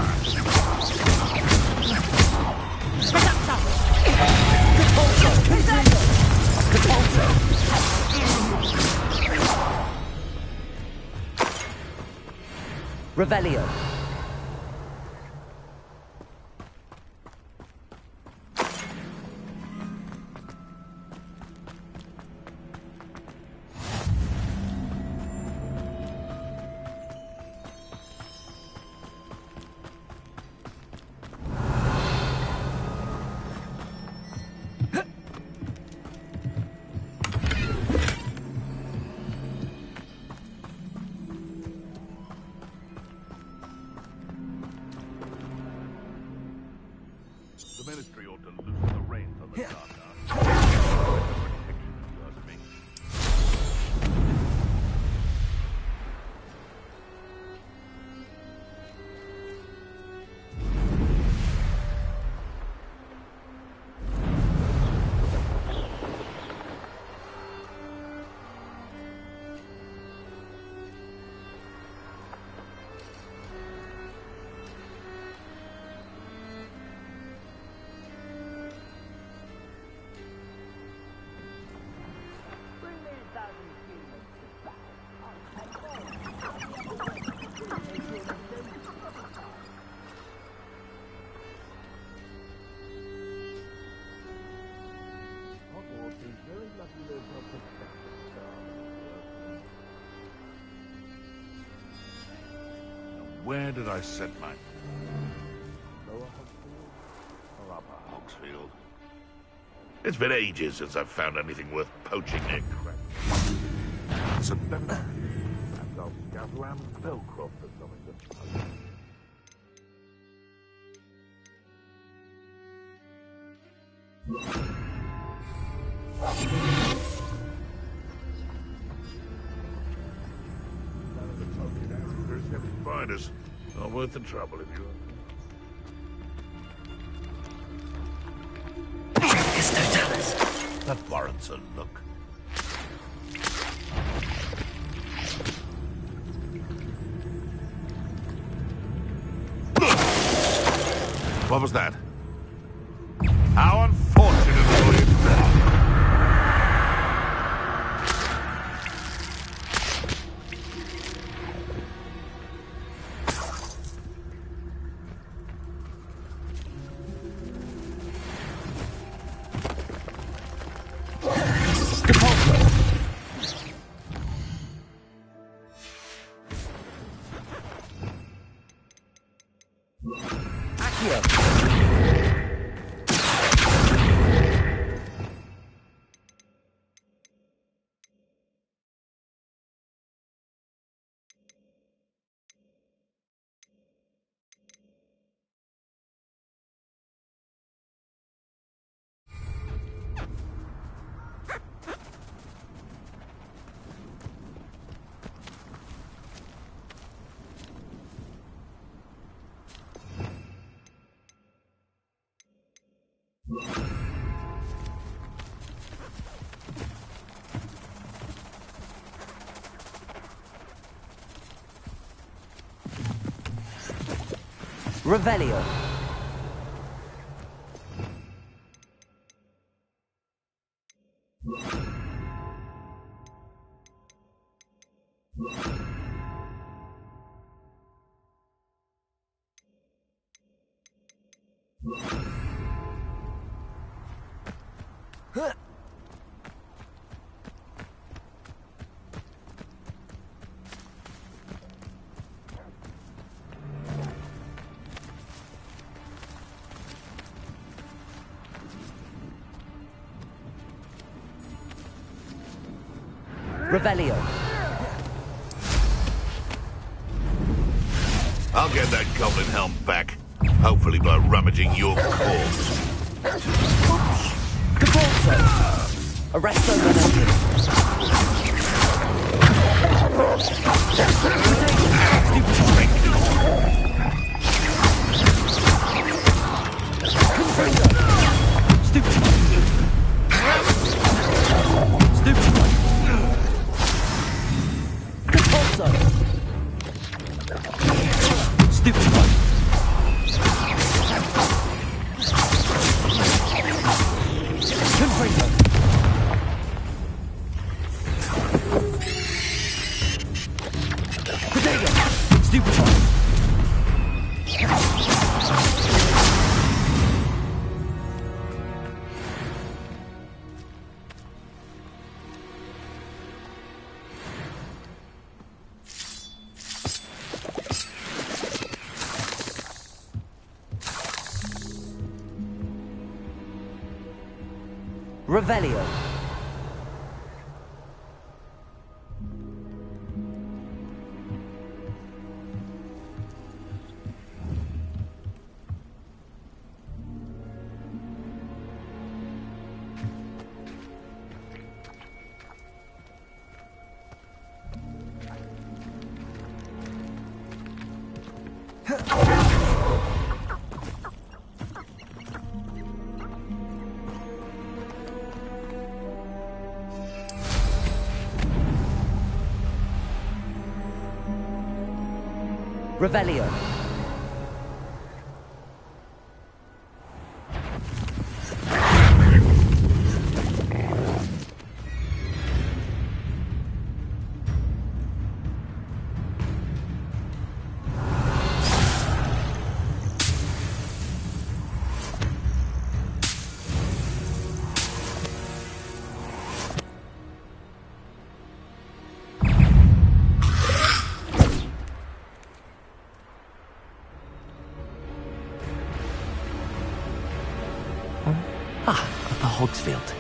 Revelio.
The Ministry ought to loosen the reins on the dark arts. Where did I set my... Lower Hogsfield or Upper Hogsfield? It's been ages since I've found anything worth poaching their crap. So perhaps I'll scout around Belcroft or something to poach. Finders. Not worth the trouble if you... That warrants a look. What was that? How unfortunate for you.
Revelio. Revelio.
I'll get that goblin helm back. Hopefully by rummaging your corpse.
Caporto. Arresto momentum. Revelio. Revelio. Hogsfield.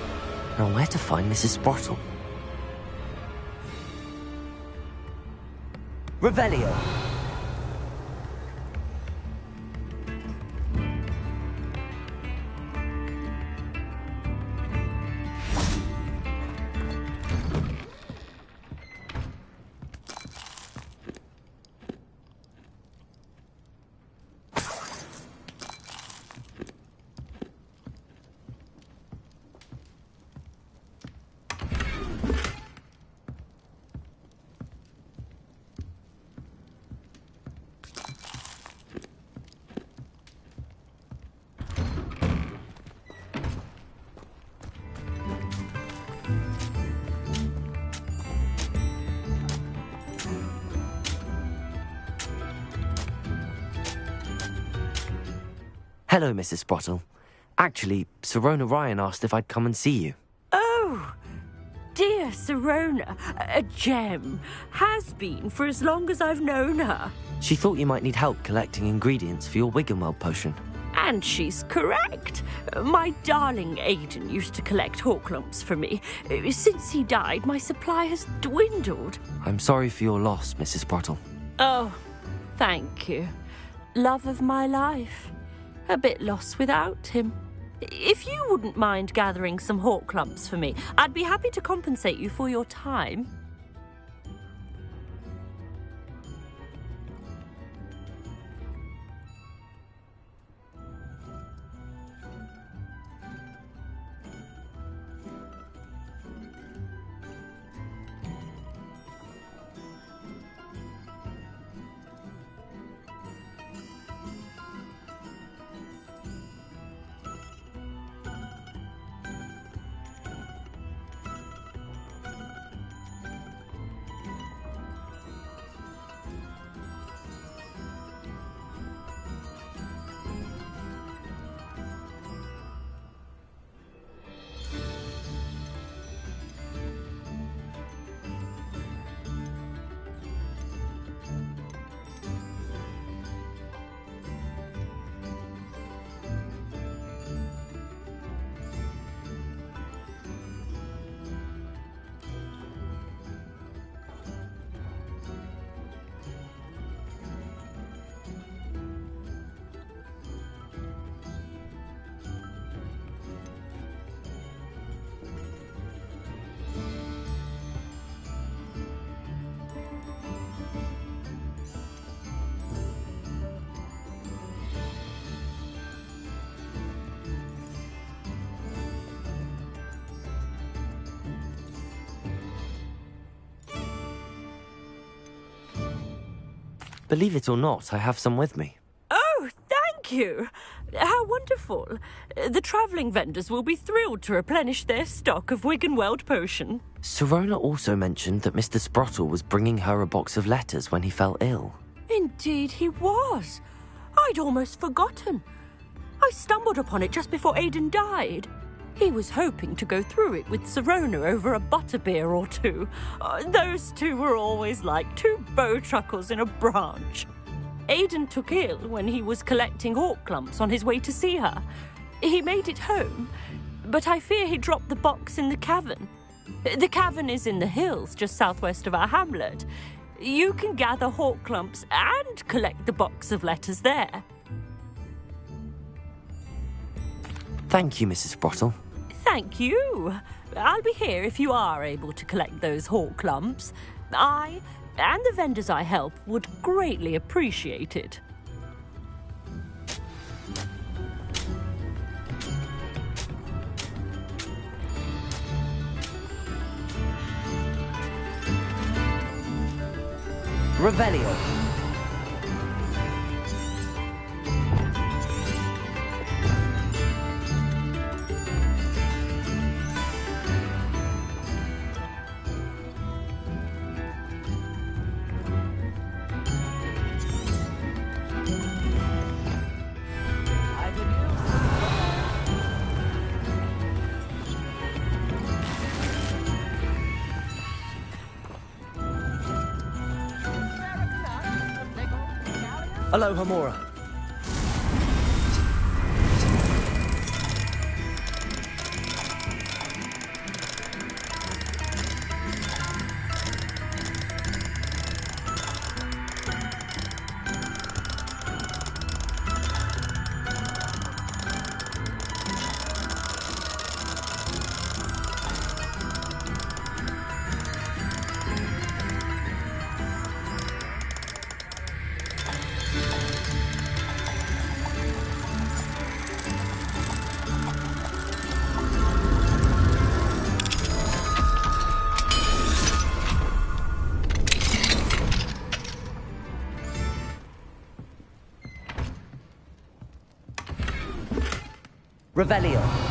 Now where to find Mrs. Sprottle? Revelio. Hello, Mrs. Sprottle. Actually, Sirona Ryan asked if I'd come and see you.
Oh, dear Sirona, a gem. Has been for as long as I've known her.
She thought you might need help collecting ingredients for your Wiggenweld potion.
And she's correct. My darling Aidan used to collect Horklumps for me. Since he died, my supply has dwindled.
I'm sorry for your loss, Mrs. Sprottle.
Oh, thank you. Love of my life. A bit lost without him. If you wouldn't mind gathering some Horklumps for me, I'd be happy to compensate you for your time.
Believe it or not, I have some with me.
Oh, thank you. How wonderful. The travelling vendors will be thrilled to replenish their stock of Wiggenweld potion.
Sirona also mentioned that Mr. Sprottle was bringing her a box of letters when he fell ill.
Indeed he was. I'd almost forgotten. I stumbled upon it just before Aidan died. He was hoping to go through it with Sirona over a butterbeer or two. Those two were always like two bowtruckles in a branch. Aidan took ill when he was collecting hawk clumps on his way to see her. He made it home, but I fear he dropped the box in the cavern. The cavern is in the hills just southwest of our hamlet. You can gather hawk clumps and collect the box of letters there.
Thank you, Mrs. Sprottle.
Thank you. I'll be here if you are able to collect those hawk clumps. I and the vendors I help would greatly appreciate it.
Revelio. Aloha Mora. Revelio.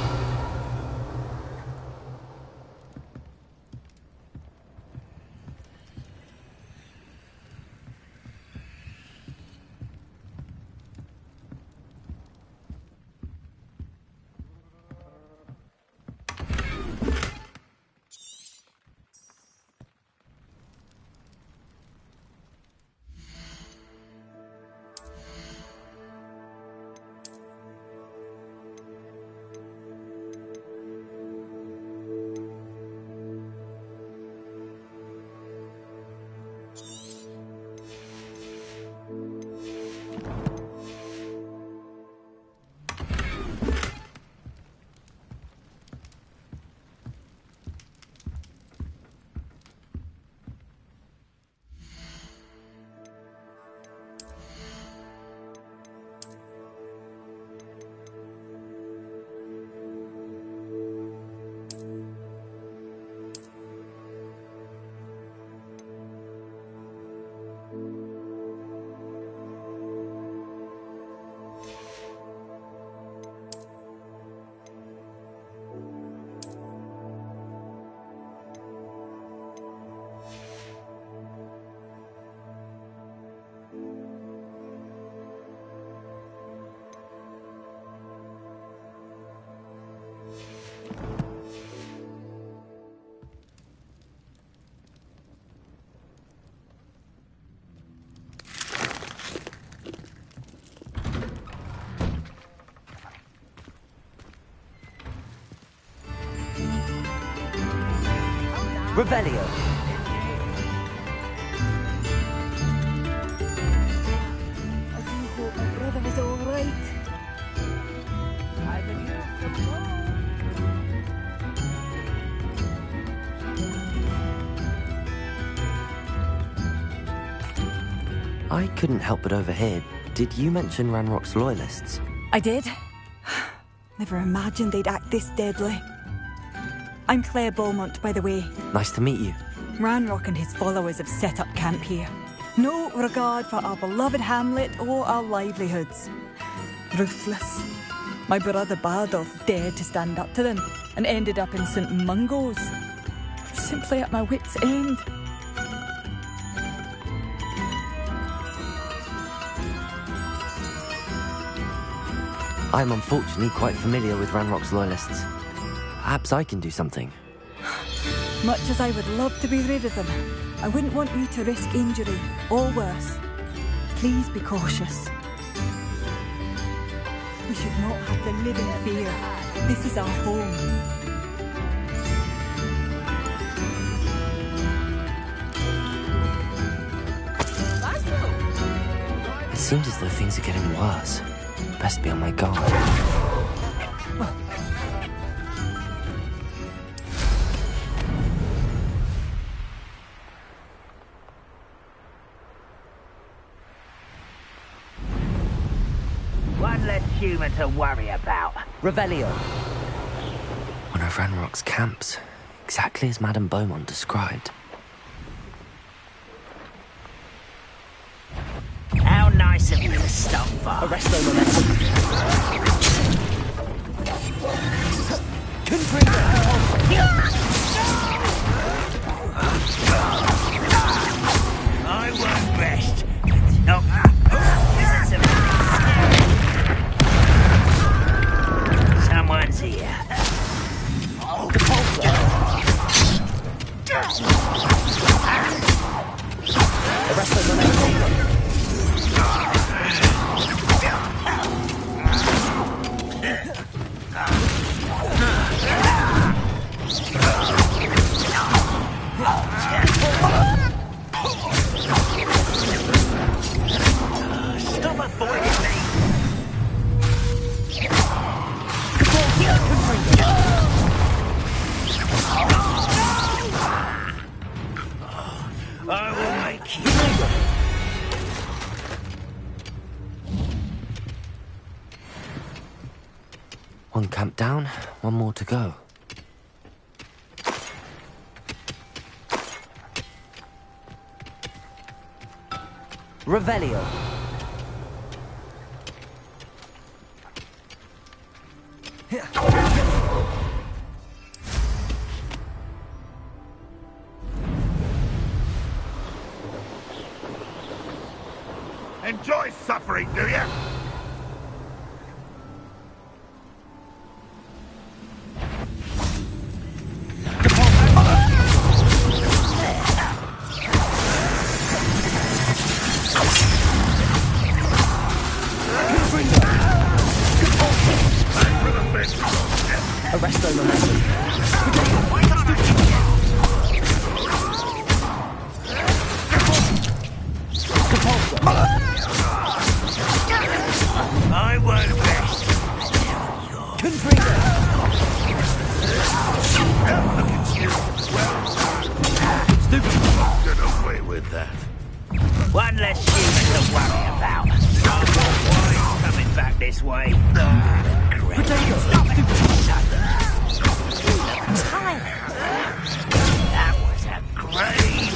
Revelio.
I do hope my brother is all right. I've been here for
I couldn't help but overhear. Did you mention Ranrock's loyalists?
I did. Never imagined they'd act this deadly. I'm Claire Beaumont, by the way.
Nice to meet you.
Ranrock and his followers have set up camp here.
No regard for our beloved hamlet or our livelihoods. Ruthless. My brother Bardolph dared to stand up to them and ended up in St. Mungo's. Simply at my wit's end.
I'm unfortunately quite familiar with Ranrock's loyalists. Perhaps I can do something.
Much as I would love to be rid of them, I wouldn't want you to risk injury, or worse. Please be cautious. We should not have to live in fear. This is our home.
It seems as though things are getting worse. Best be on my guard.
One less human to worry about.
Revelio. One of Ranrock's camps. Exactly as Madame Beaumont described.
How nice of you to stop by.
Arresto momentum.
I won't rest. No. Someone's here.
Arresto momentum.
Stop avoiding me. I will make you.
One camp down, one more to go. Revelio.
Enjoy suffering, do you?
Arresto momentum.
I won't rest.
Get away with that.
One less human to worry about. Why he's coming back this way? That was a great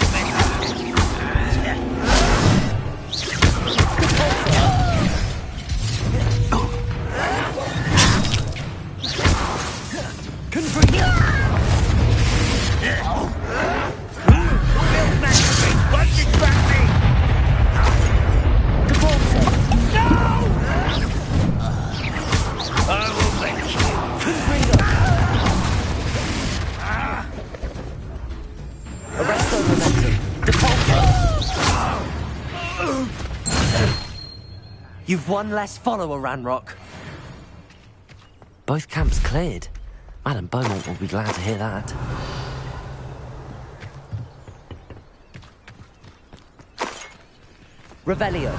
You've one less follower, Ranrock. Both camps cleared. Madame Beaumont will be glad to hear that. Revelio.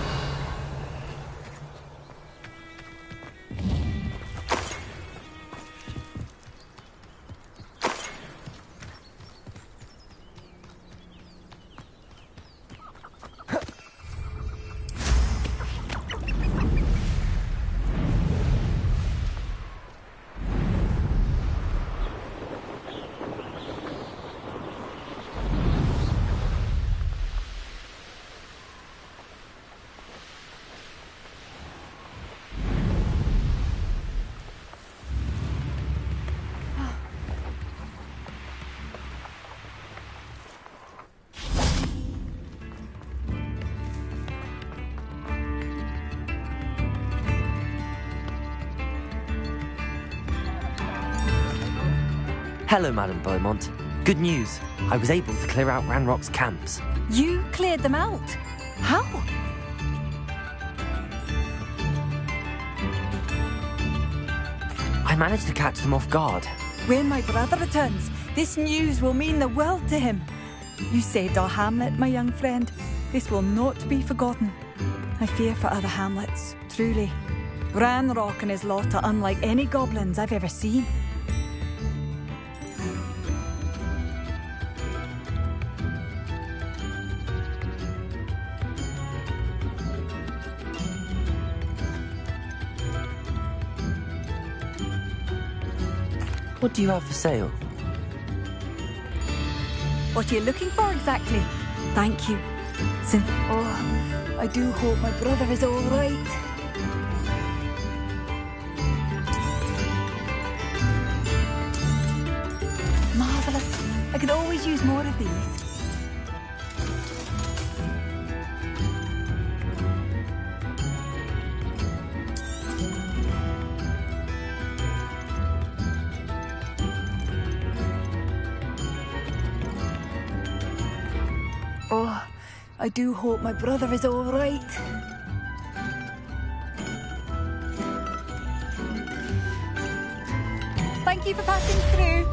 Hello, Madam Beaumont. Good news. I was able to clear out Ranrock's camps.
You cleared them out? How?
I managed to catch them off guard.
When my brother returns, this news will mean the world to him. You saved our hamlet, my young friend. This will not be forgotten. I fear for other hamlets, truly. Ranrock and his lot are unlike any goblins I've ever seen.
What do you have for sale?
What are you looking for exactly? Thank you. Oh, I do hope my brother is all right. Marvellous. I could always use more of these. Oh, I do hope my brother is all right. Thank you for passing through.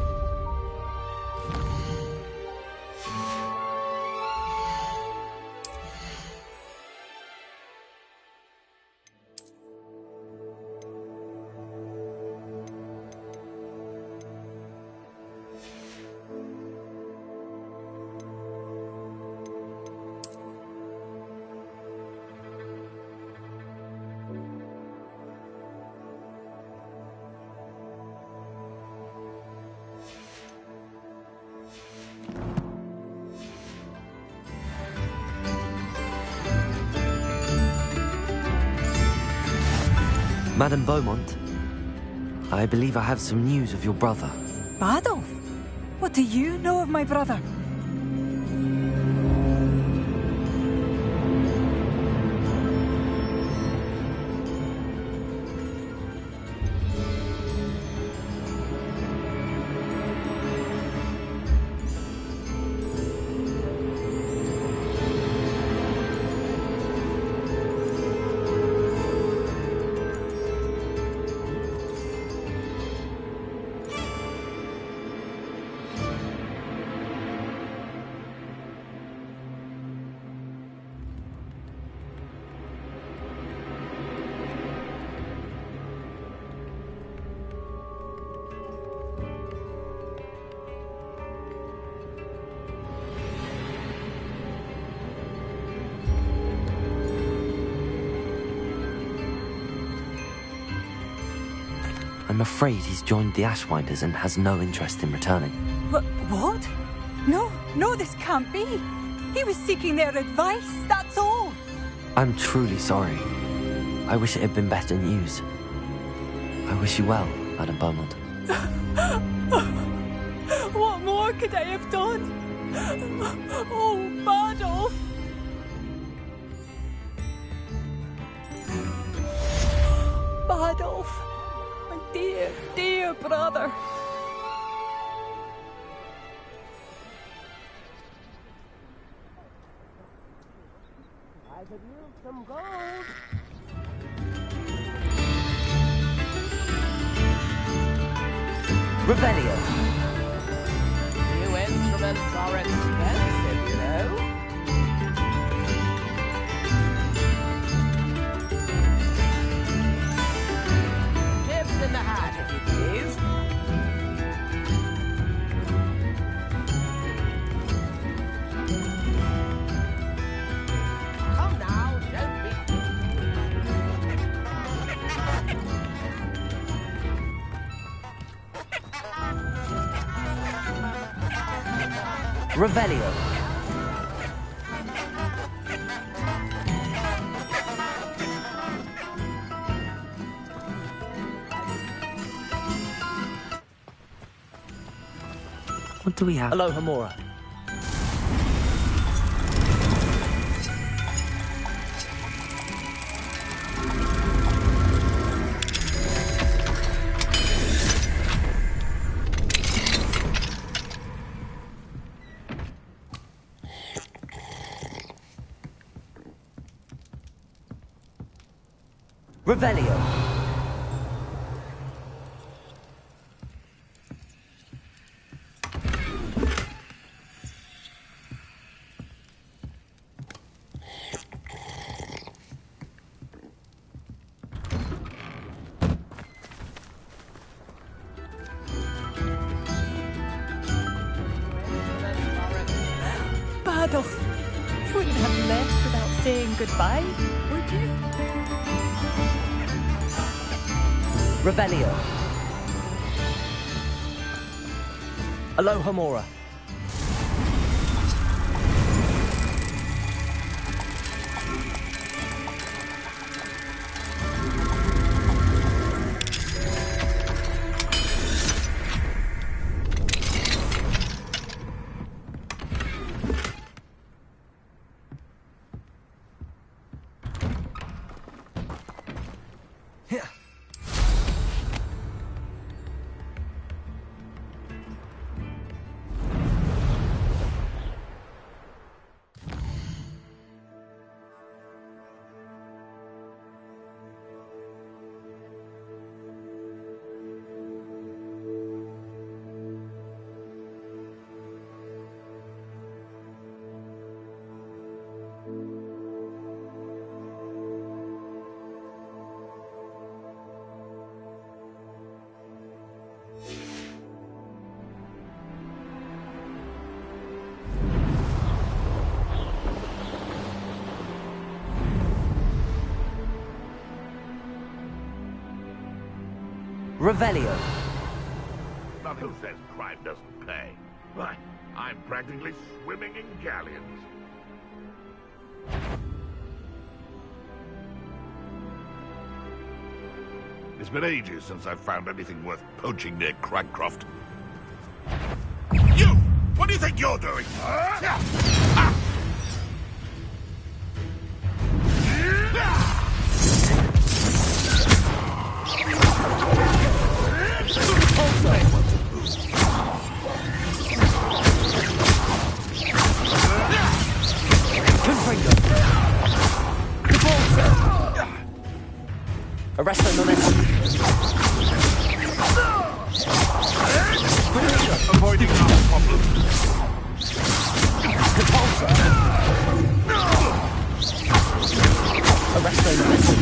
Madam Beaumont, I believe I have some news of your brother.
Badolf? What do you know of my brother?
I'm afraid he's joined the Ashwinders and has no interest in returning.
What? No, this can't be. He was seeking their advice, that's all.
I'm truly sorry. I wish it had been better news. I wish you well, Madam Beaumont.
What more could I have done? Oh, Badolf! Badolf! My dear, dear brother!
I could use some gold.
Revelio!
New instruments are expensive, you know. Tips in the hat, if you please. Come now, don't be...
Revelio! What do we have?
Hello, Hamura.
Revelio.
Badolf, you wouldn't have left without saying goodbye, would you?
Revelio. Aloha Mora. Revelio.
Now who says crime doesn't pay? Why, I'm practically swimming in galleons. It's been ages since I've found anything worth poaching near Cragcroft. You! What do you think you're doing?
Arresto momentum.
Avoiding our problem.
Repulsor. Arresto momentum.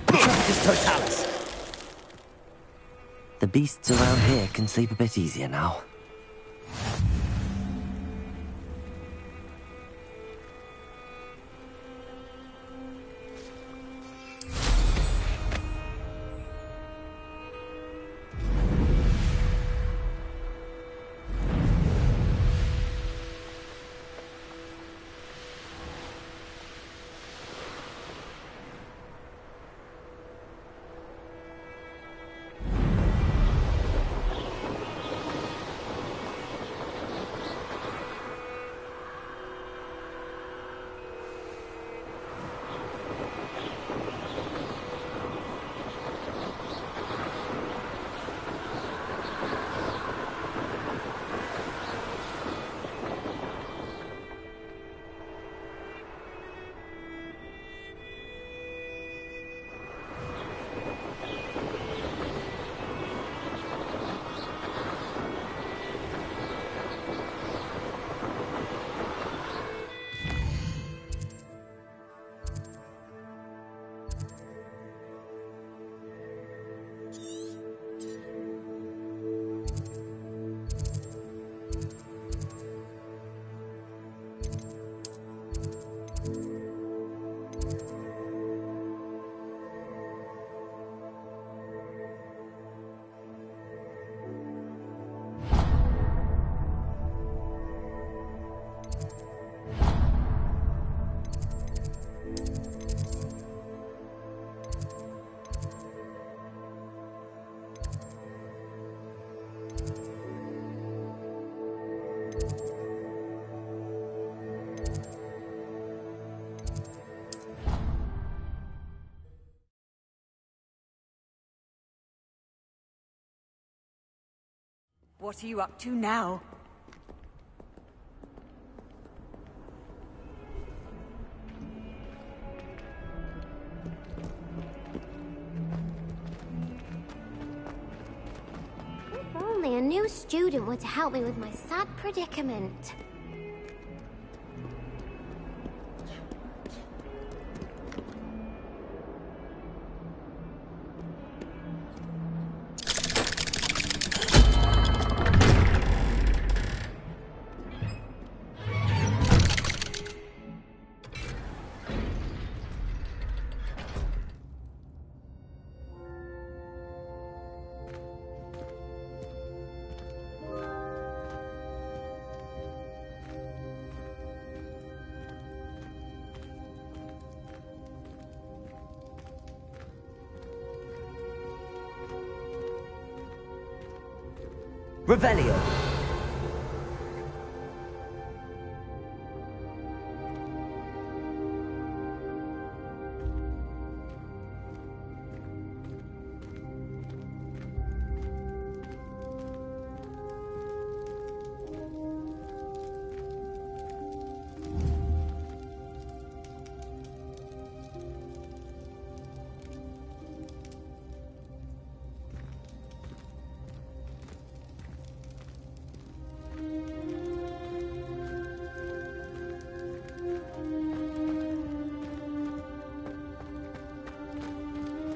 Petroctus totalis. The beasts around here can sleep a bit easier now.
What are you up to now?
new student were to help me with my sad predicament.
Revelio.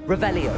Revelio.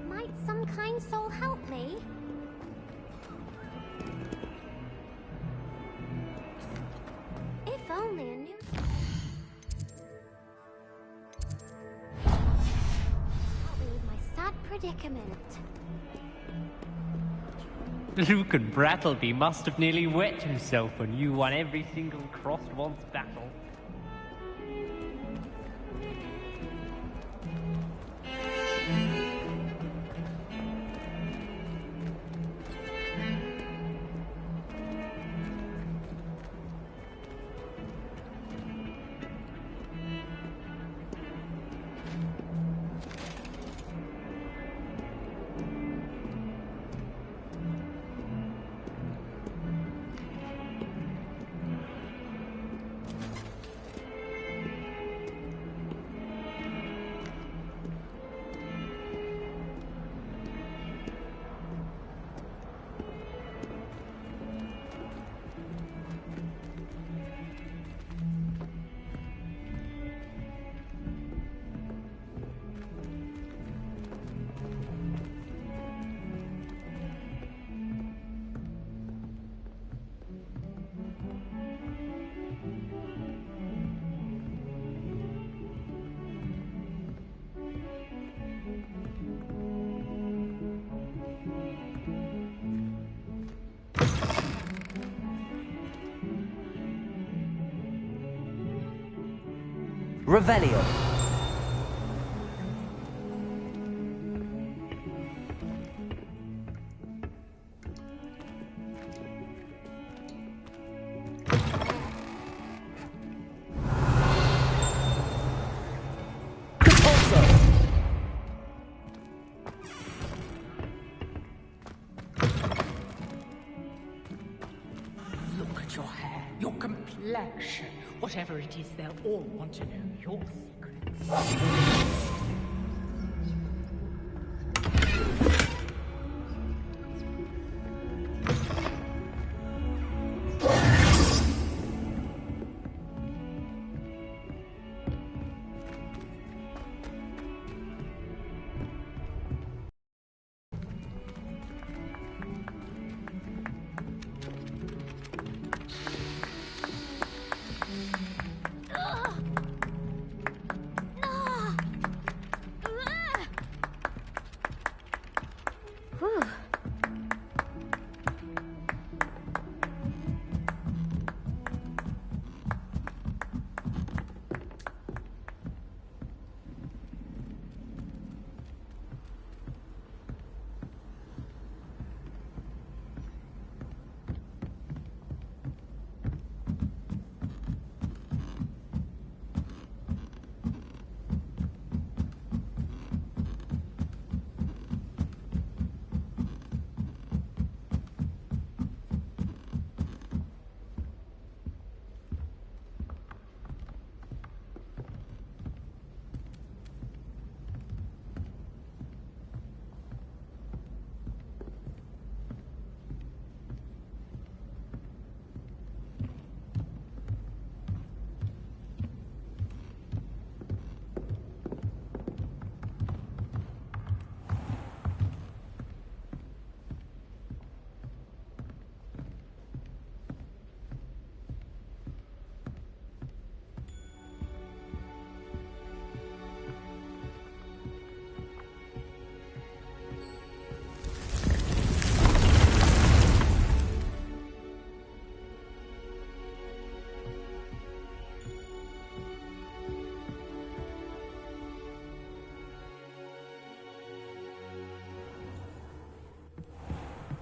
Might some kind soul help me? If only a new... help me with my sad predicament.
Luke and Brattleby must have nearly wet himself when you won every single crossed once battle.
Revelio.
Look at your hair, your complexion. Whatever it is, they'll all want to know your secrets.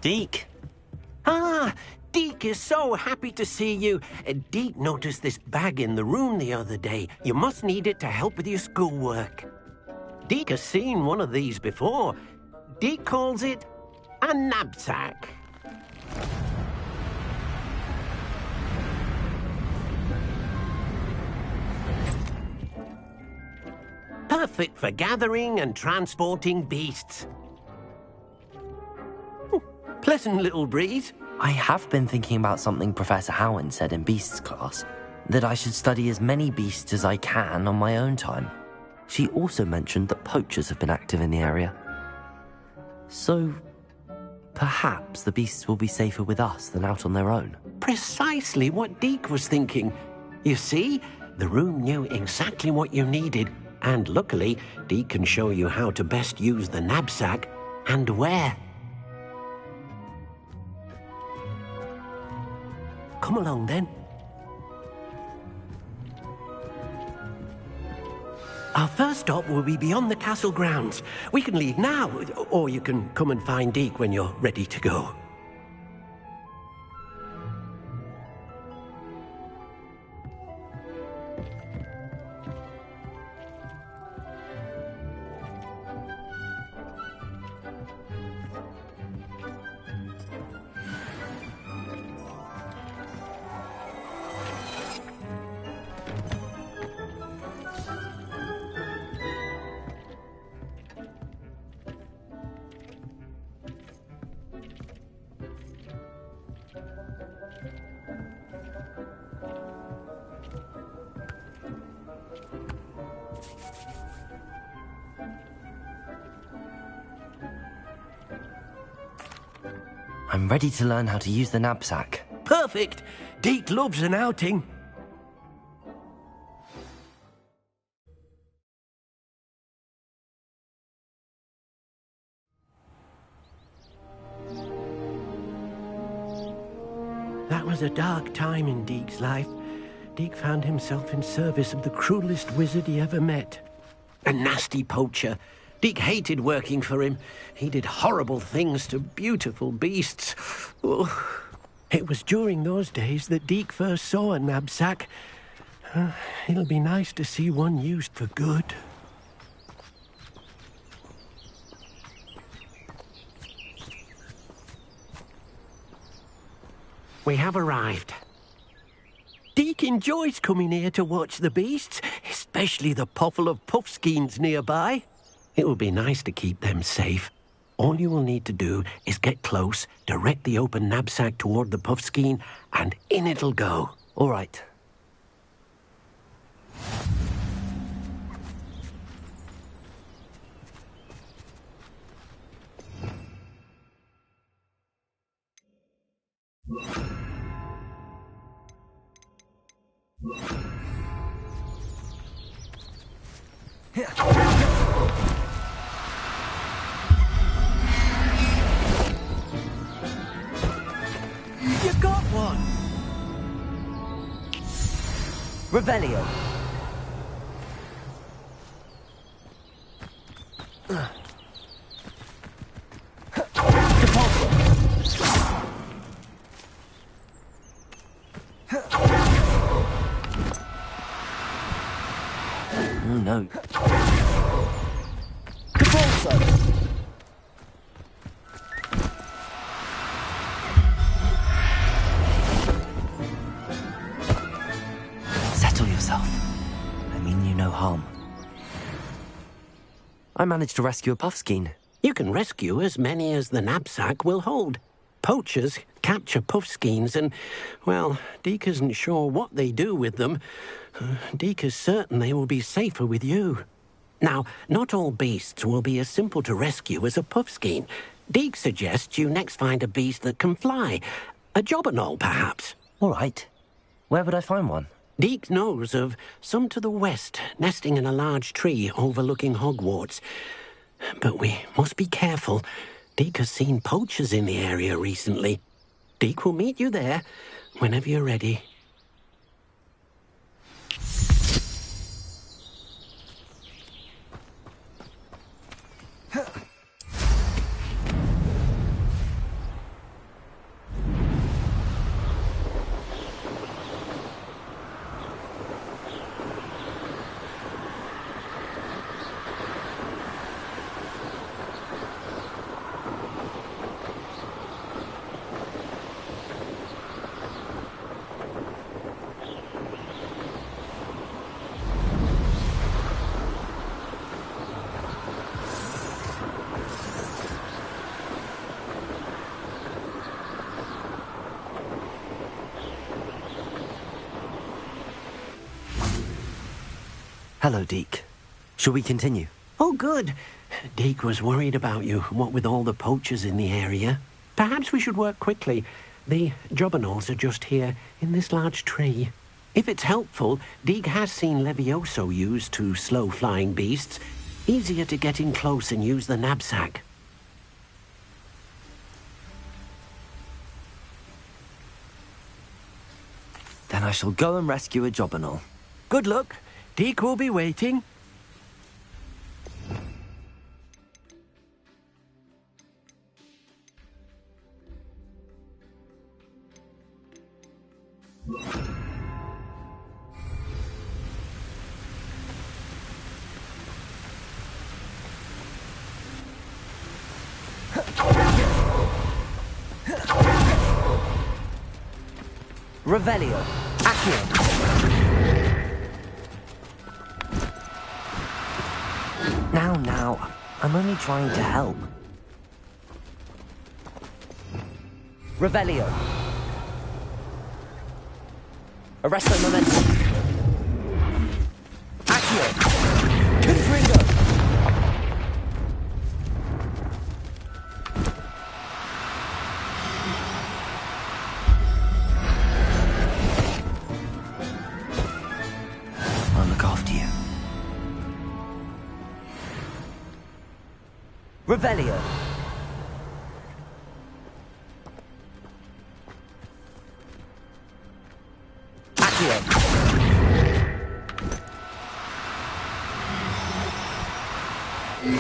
Deke.
Ah, Deke is so happy to see you. Deke noticed this bag in the room the other day. You must need it to help with your schoolwork. Deke has seen one of these before. Deke calls it a knapsack. Perfect for gathering and transporting beasts. Pleasant little breeze.
I have been thinking about something Professor Howard said in Beasts class, that I should study as many beasts as I can on my own time. She also mentioned that poachers have been active in the area. So, perhaps the beasts will be safer with us than out on their own.
Precisely what Deke was thinking. You see, the room knew exactly what you needed, and luckily, Deke can show you how to best use the knapsack and where. Come along, then. Our first stop will be beyond the castle grounds. We can leave now, or you can come and find Deke when you're ready to go.
I'm ready to learn how to use the knapsack.
Perfect! Deke loves an outing. That was a dark time in Deke's life. Deke found himself in service of the cruelest wizard he ever met. A nasty poacher. Deke hated working for him. He did horrible things to beautiful beasts. Oh. It was during those days that Deke first saw a knapsack. It'll be nice to see one used for good. We have arrived. Deke enjoys coming here to watch the beasts, especially the potful of puffskeins nearby. It will be nice to keep them safe. All you will need to do is get close, direct the open knapsack toward the puffskein, and in it'll go.
All right.
You got one!
Revelio. Oh no. Settle yourself. I mean you no harm. I managed to rescue a puffskein.
You can rescue as many as the knapsack will hold. Poachers capture puffskeins and, well, Deke isn't sure what they do with them. Deke is certain they will be safer with you. Now, not all beasts will be as simple to rescue as a puffskein. Deke suggests you next find a beast that can fly. A jobberknoll, perhaps.
All right. Where would I find one?
Deke knows of some to the west, nesting in a large tree overlooking Hogwarts. But we must be careful. Deke has seen poachers in the area recently. Deke will meet you there whenever you're ready.
Hello, Deke. Shall we continue?
Oh, good. Deke was worried about you, what with all the poachers in the area. Perhaps we should work quickly. The jobberknolls are just here, in this large tree. If it's helpful, Deke has seen Levioso used to slow flying beasts. Easier to get in close and use the knapsack.
Then I shall go and rescue a jobberknoll.
Good luck. Deke will be waiting.
Revelio. Accio. Now. I'm only trying to help. Revelio. Arresto momentum. Accio. Confringo. I'll look after you. Revelio.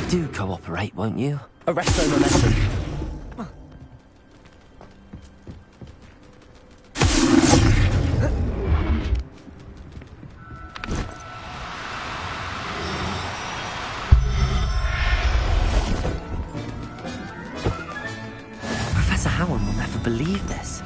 Do cooperate, won't you? Arresto momentum. Professor Howard will never believe this.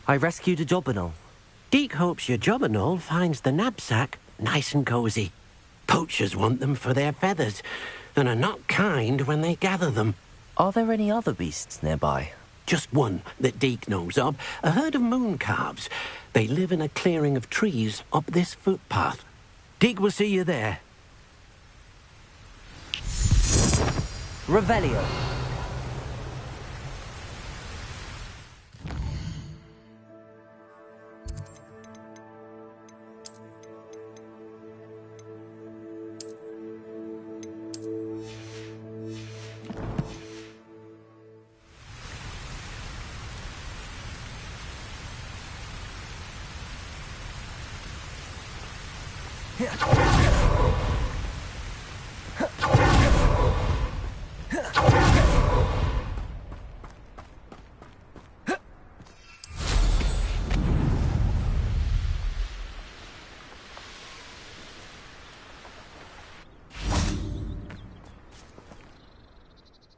I rescued a jobberknoll.
Deke hopes your jobberknoll finds the knapsack nice and cozy. Poachers want them for their feathers, and are not kind when they gather them.
Are there any other beasts nearby?
Just one that Deke knows of, a herd of moon calves. They live in a clearing of trees up this footpath. Deke will see you there.
Revelio.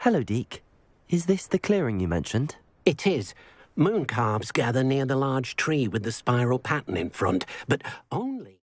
Hello, Deke. Is this the clearing you mentioned?
It is. Moon calves gather near the large tree with the spiral pattern in front, but only...